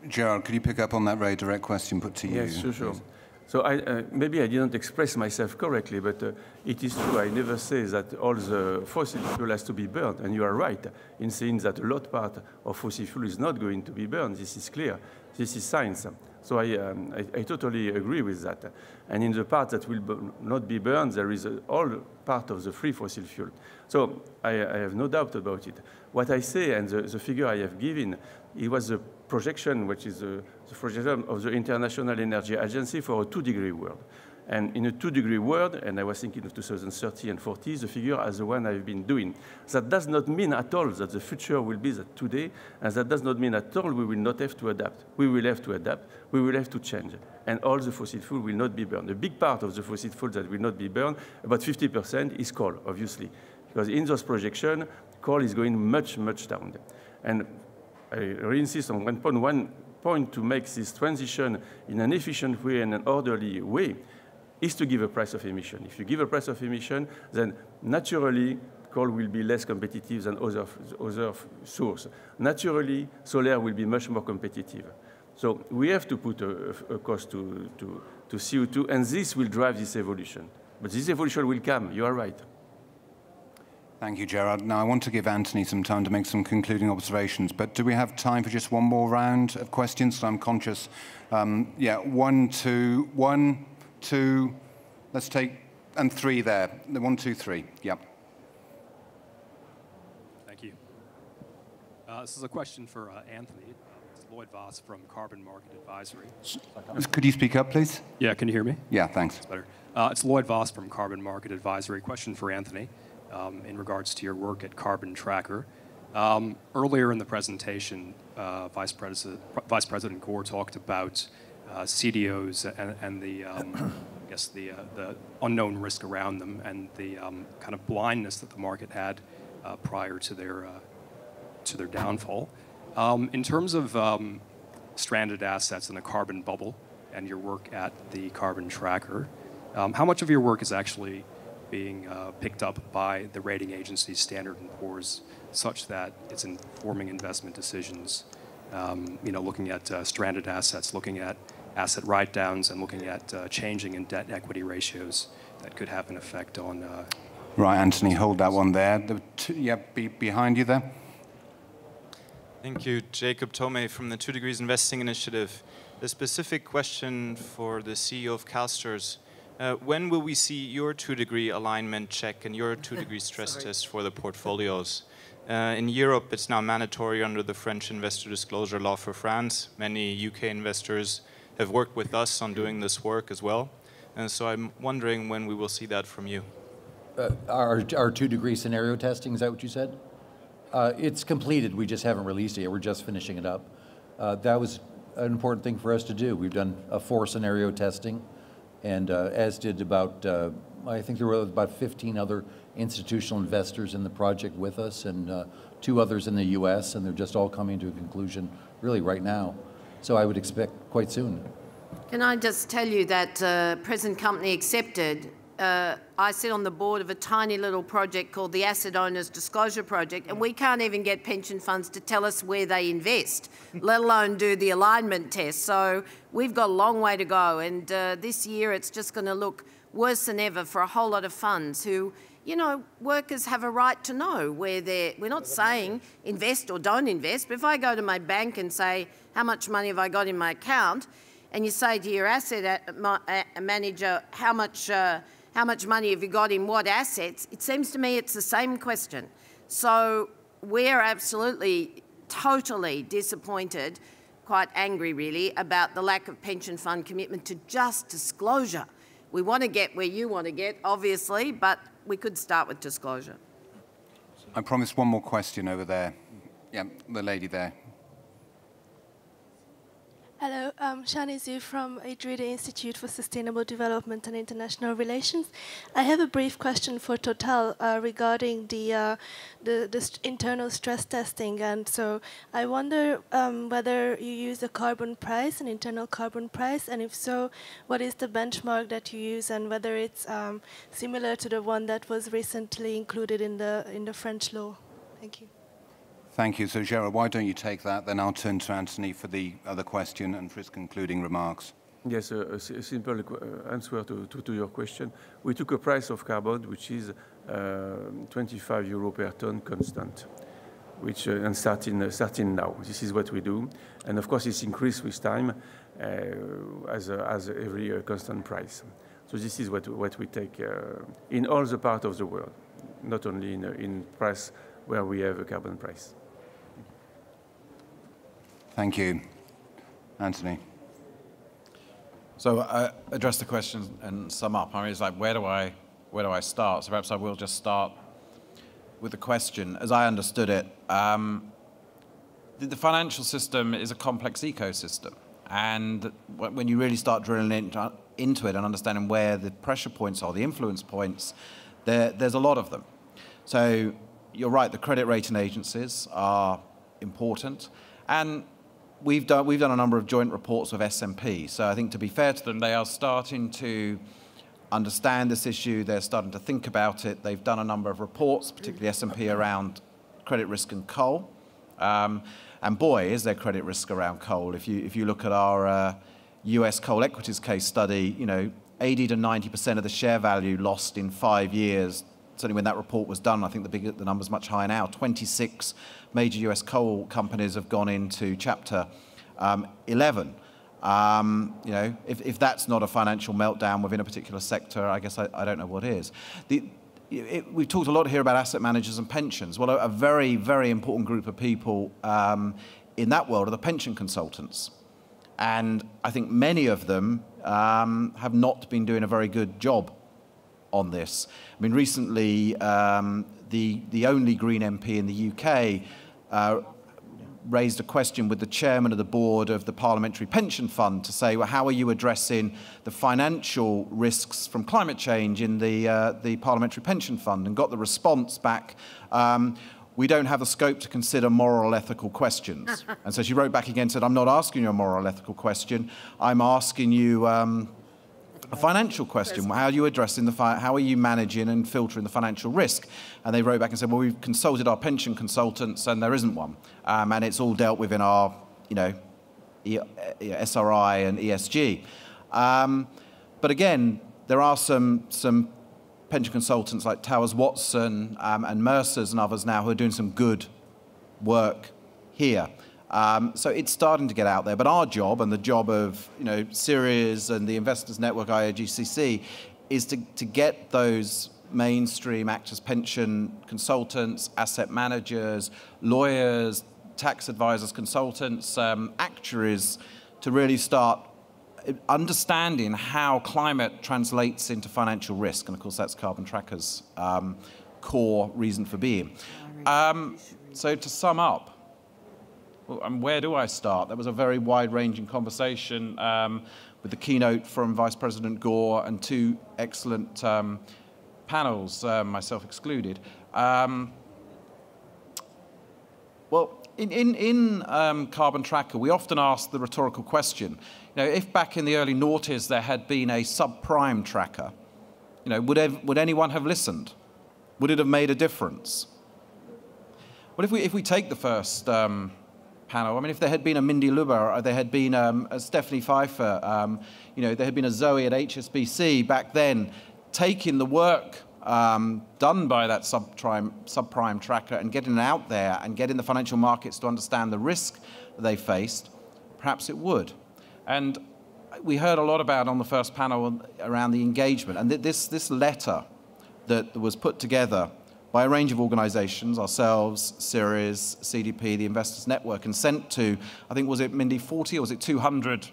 [SPEAKER 11] Gerard, could you pick up on that very direct question put to you?
[SPEAKER 15] Yes, sure. So maybe I didn't express myself correctly, but it is true. I never say that all the fossil fuel has to be burned, and you are right in saying that a lot part of fossil fuel is not going to be burned. This is clear. This is science. So I totally agree with that. And in the part that will not be burned, there is all part of the free fossil fuel. So I have no doubt about it. What I say, and the figure I have given, it was a projection, which is the projection of the International Energy Agency for a 2-degree world. And in a 2-degree world, and I was thinking of 2030 and 40, the figure as the one I've been doing. That does not mean at all that the future will be that today, and that does not mean at all we will not have to adapt. We will have to adapt, we will have to change. And all the fossil fuel will not be burned. A big part of the fossil fuel that will not be burned, about 50%, is coal, obviously. Because in those projections, coal is going much, much down. And I re-insist on one point to make this transition in an efficient way and an orderly way is to give a price of emission. If you give a price of emission, then naturally coal will be less competitive than other sources. Naturally, solar will be much more competitive. So we have to put a cost to CO2, and this will drive this evolution. But this evolution will come, you are right.
[SPEAKER 11] Thank you, Gerard. Now, I want to give Anthony some time to make some concluding observations, but do we have time for just one more round of questions? So I'm conscious. Yeah, 1, 2, let's take, and 3 there. 1, 2, 3, yep.
[SPEAKER 19] Thank you. This is a question for Anthony. It's Lloyd Voss from Carbon Market Advisory.
[SPEAKER 11] Could you speak up, please?
[SPEAKER 19] Yeah, can you hear me?
[SPEAKER 11] Yeah, thanks.
[SPEAKER 19] That's better. It's Lloyd Voss from Carbon Market Advisory. Question for Anthony in regards to your work at Carbon Tracker. Earlier in the presentation, Vice President Gore talked about CDOs and the, I guess, the unknown risk around them and the kind of blindness that the market had prior to their downfall. In terms of stranded assets in a carbon bubble and your work at the Carbon Tracker, how much of your work is actually being picked up by the rating agencies, Standard & Poor's, such that it's informing investment decisions, looking at stranded assets, looking at asset write-downs, and looking at changing in debt-equity ratios that could have an effect on...
[SPEAKER 11] Right, Anthony, hold that one there. Behind you there.
[SPEAKER 20] Thank you. Jacob Tomei from the 2 Degrees Investing Initiative. A specific question for the CEO of CalSTRS. When will we see your 2-degree alignment check and your 2-degree stress test for the portfolios? In Europe, it's now mandatory under the French investor disclosure law for France. Many UK investors have worked with us on doing this work as well. And so I'm wondering when we will see that from you.
[SPEAKER 13] Our 2-degree scenario testing, is that what you said? It's completed. We just haven't released it yet. We're just finishing it up. That was an important thing for us to do. We've done 4 scenario testing, and as did about, I think there were about 15 other institutional investors in the project with us, and 2 others in the US, and they're just all coming to a conclusion really right now. So I would expect quite soon.
[SPEAKER 14] Can I just tell you that present company accepted, I sit on the board of a tiny little project called the Asset Owners Disclosure Project, and we can't even get pension funds to tell us where they invest, let alone do the alignment test. So we've got a long way to go, and this year it's just going to look worse than ever for a whole lot of funds who, workers have a right to know where we're not saying invest or don't invest, but if I go to my bank and say, how much money have I got in my account, and you say to your asset manager, how much money have you got in what assets, it seems to me it's the same question. So we're absolutely, totally disappointed, quite angry really, about the lack of pension fund commitment to just disclosure. We want to get where you want to get, obviously, but we could start with disclosure.
[SPEAKER 11] I promised one more question over there. Yeah, the lady there.
[SPEAKER 21] Hello, Shani Zhu from Adrida Institute for Sustainable Development and International Relations. I have a brief question for Total regarding the internal stress testing. And so I wonder whether you use a carbon price, an internal carbon price, and if so, what is the benchmark that you use, and whether it's similar to the one that was recently included in the French law. Thank you.
[SPEAKER 11] Thank you. So, Gerard, why don't you take that? Then I'll turn to Anthony for the other question and for his concluding remarks.
[SPEAKER 15] Yes, a simple answer to your question. We took a price of carbon which is €25 per ton constant, which and starting now. This is what we do, and of course it's increased with time as every constant price. So this is what we take in all the part of the world, not only in price where we have a carbon price.
[SPEAKER 11] Thank you. Anthony.
[SPEAKER 22] So address the question and sum up. I mean, it's like, where do I start? So perhaps I will just start with the question. As I understood it, the financial system is a complex ecosystem. And when you really start drilling into it and understanding where the pressure points are, the influence points, there's a lot of them. So you're right, the credit rating agencies are important. And we've done a number of joint reports with S&P. So I think, to be fair to them, they are starting to understand this issue. They're starting to think about it. They've done a number of reports, particularly S&P, around credit risk and coal. And boy, is there credit risk around coal. If you look at our US coal equities case study, 80 to 90% of the share value lost in 5 years. Certainly when that report was done, I think the number's much higher now. 26 major US coal companies have gone into Chapter 11. If that's not a financial meltdown within a particular sector, I guess I don't know what is. we've talked a lot here about asset managers and pensions. Well, a very, very important group of people in that world are the pension consultants. And I think many of them have not been doing a very good job on this. I mean, recently, the only Green MP in the UK raised a question with the chairman of the board of the Parliamentary Pension Fund to say, well, how are you addressing the financial risks from climate change in the Parliamentary Pension Fund? And got the response back, we don't have the scope to consider moral or ethical questions. And so she wrote back again and said, I'm not asking you a moral or ethical question, I'm asking you a financial question. How are you addressing how are you managing and filtering the financial risk? And they wrote back and said, well, we've consulted our pension consultants and there isn't one. And it's all dealt with in our, SRI and ESG. But again, there are some pension consultants like Towers Watson and Mercer's and others now who are doing some good work here. So it's starting to get out there. But our job and the job of Ceres and the Investors Network IIGCC is to get those mainstream actors, pension consultants, asset managers, lawyers, tax advisors, consultants, actuaries, to really start understanding how climate translates into financial risk. And of course, that's Carbon Tracker's core reason for being. So to sum up, where do I start? That was a very wide-ranging conversation with the keynote from Vice President Gore and two excellent panels, myself excluded. Well, in Carbon Tracker, we often ask the rhetorical question, if back in the early noughties there had been a subprime tracker, would anyone have listened? Would it have made a difference? Well, if we take the first panel, I mean, if there had been a Mindy Luber, or there had been a Stephanie Pfeiffer, there had been a Zoe at HSBC back then, taking the work done by that subprime tracker and getting it out there and getting the financial markets to understand the risk that they faced, perhaps it would. And we heard a lot about on the first panel around the engagement. And this letter that was put together by a range of organizations, ourselves, Ceres, CDP, the Investors Network, and sent to, I think, was it, Mindy, 40 or was it 200,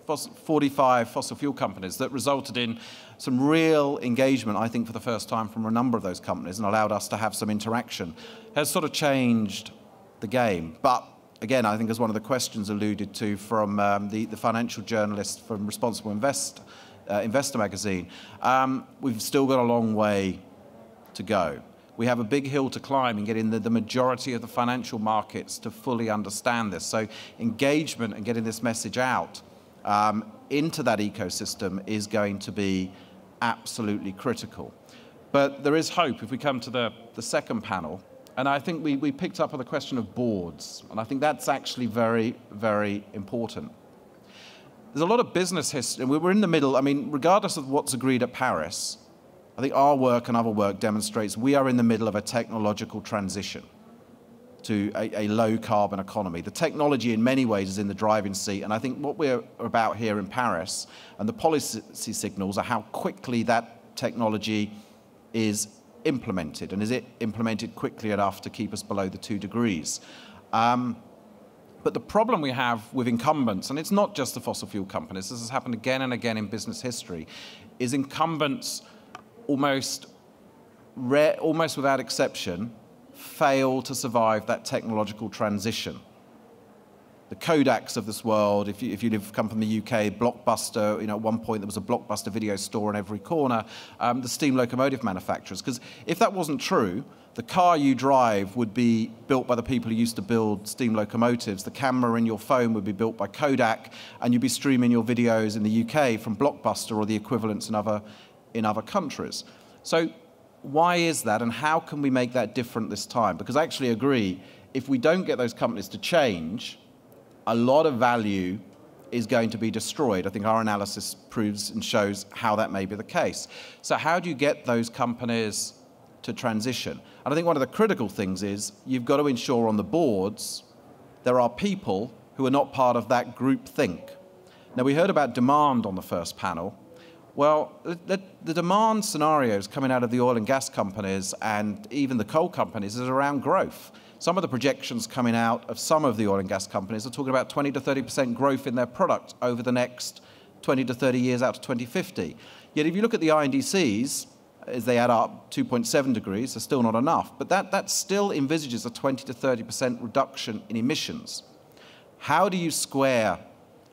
[SPEAKER 22] 45 fossil fuel companies, that resulted in some real engagement, I think, for the first time from a number of those companies and allowed us to have some interaction, has sort of changed the game. But again, I think as one of the questions alluded to from the financial journalist from Responsible Investor magazine, we've still got a long way to go. We have a big hill to climb in getting the majority of the financial markets to fully understand this. So engagement and getting this message out into that ecosystem is going to be absolutely critical. But there is hope if we come to the second panel. And I think we picked up on the question of boards. And I think that's actually very, very important. There's a lot of business history. We're in the middle. I mean, regardless of what's agreed at Paris, I think our work and other work demonstrates we are in the middle of a technological transition to a low-carbon economy. The technology in many ways is in the driving seat, and I think what we're about here in Paris and the policy signals are how quickly that technology is implemented, and is it implemented quickly enough to keep us below the 2 degrees. But the problem we have with incumbents, and it's not just the fossil fuel companies, this has happened again and again in business history, is incumbents almost without exception fail to survive that technological transition. The Kodaks of this world, if you come from the UK, Blockbuster, at one point there was a Blockbuster video store on every corner, the steam locomotive manufacturers. Because if that wasn't true, the car you drive would be built by the people who used to build steam locomotives, the camera in your phone would be built by Kodak, and you'd be streaming your videos in the UK from Blockbuster or the equivalents in other countries. So why is that, and how can we make that different this time? Because I actually agree, if we don't get those companies to change, a lot of value is going to be destroyed. I think our analysis proves and shows how that may be the case. So how do you get those companies to transition? And I think one of the critical things is you've got to ensure on the boards there are people who are not part of that group think. Now, we heard about demand on the first panel. Well, the demand scenarios coming out of the oil and gas companies and even the coal companies is around growth. Some of the projections coming out of some of the oil and gas companies are talking about 20 to 30% growth in their product over the next 20 to 30 years out to 2050. Yet if you look at the INDCs, as they add up, 2.7 degrees, are still not enough. But that still envisages a 20 to 30% reduction in emissions. How do you square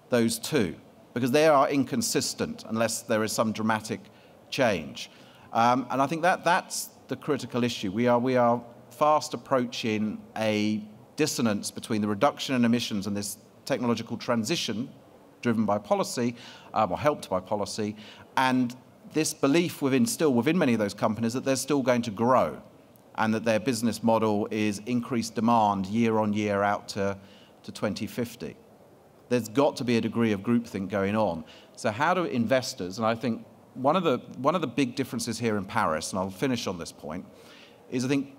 [SPEAKER 22] those two? Because they are inconsistent unless there is some dramatic change. And I think that's the critical issue. We are fast approaching a dissonance between the reduction in emissions and this technological transition driven by policy, or helped by policy, and this belief still within many of those companies that they're still going to grow and that their business model is increased demand year on year out to 2050. There's got to be a degree of groupthink going on. So how do investors, and I think one of the big differences here in Paris, and I'll finish on this point, is I think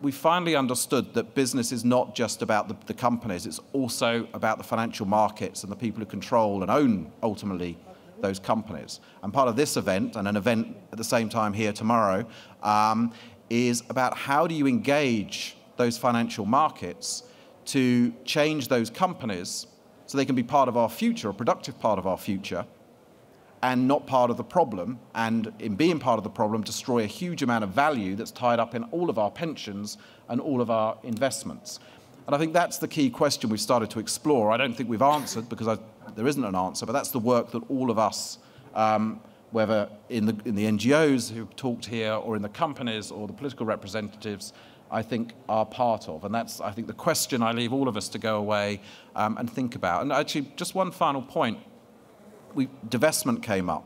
[SPEAKER 22] we finally understood that business is not just about the companies, it's also about the financial markets and the people who control and own, ultimately, those companies. And part of this event, and an event at the same time here tomorrow, is about how do you engage those financial markets to change those companies so they can be part of our future, a productive part of our future, and not part of the problem, and in being part of the problem, destroy a huge amount of value that's tied up in all of our pensions and all of our investments. And I think that's the key question we've started to explore. I don't think we've answered, because there isn't an answer, but that's the work that all of us, whether in the NGOs who've talked here or in the companies or the political representatives, I think are part of. And that's, I think, the question I leave all of us to go away and think about. And actually, just one final point. Divestment came up.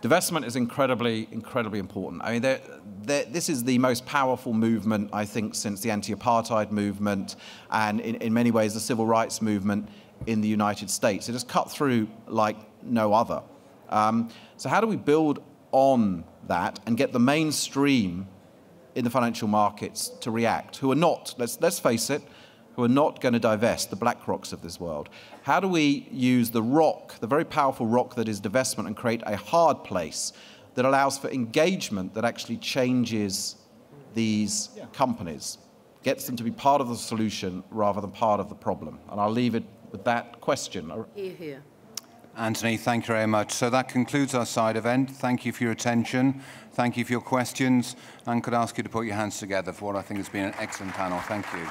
[SPEAKER 22] Divestment is incredibly, incredibly important. I mean, this is the most powerful movement, I think, since the anti-apartheid movement and in many ways the civil rights movement in the United States. It has cut through like no other. So how do we build on that and get the mainstream in the financial markets to react, who are not, let's face it, who are not going to divest, the BlackRocks of this world? How do we use the rock, the very powerful rock that is divestment, and create a hard place that allows for engagement that actually changes these companies, gets them to be part of the solution rather than part of the problem? And I'll leave it with that question.
[SPEAKER 14] Hear, hear.
[SPEAKER 11] Anthony, thank you very much. So that concludes our side event. Thank you for your attention. Thank you for your questions. And could I ask you to put your hands together for what I think has been an excellent panel. Thank you.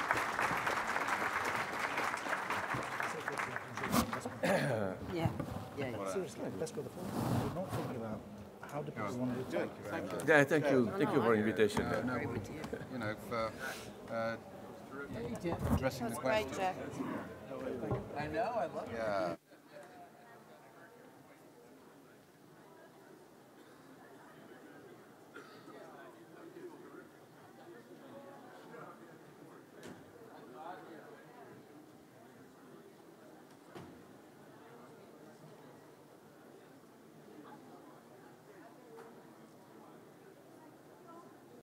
[SPEAKER 12] Seriously, let's go to the phone. We're not thinking about how do people want to do it.
[SPEAKER 15] Yeah, thank you. Thank you for the invitation.
[SPEAKER 11] You know, for addressing the question.
[SPEAKER 14] That's great, Jack.
[SPEAKER 11] I know, I love it. Yeah.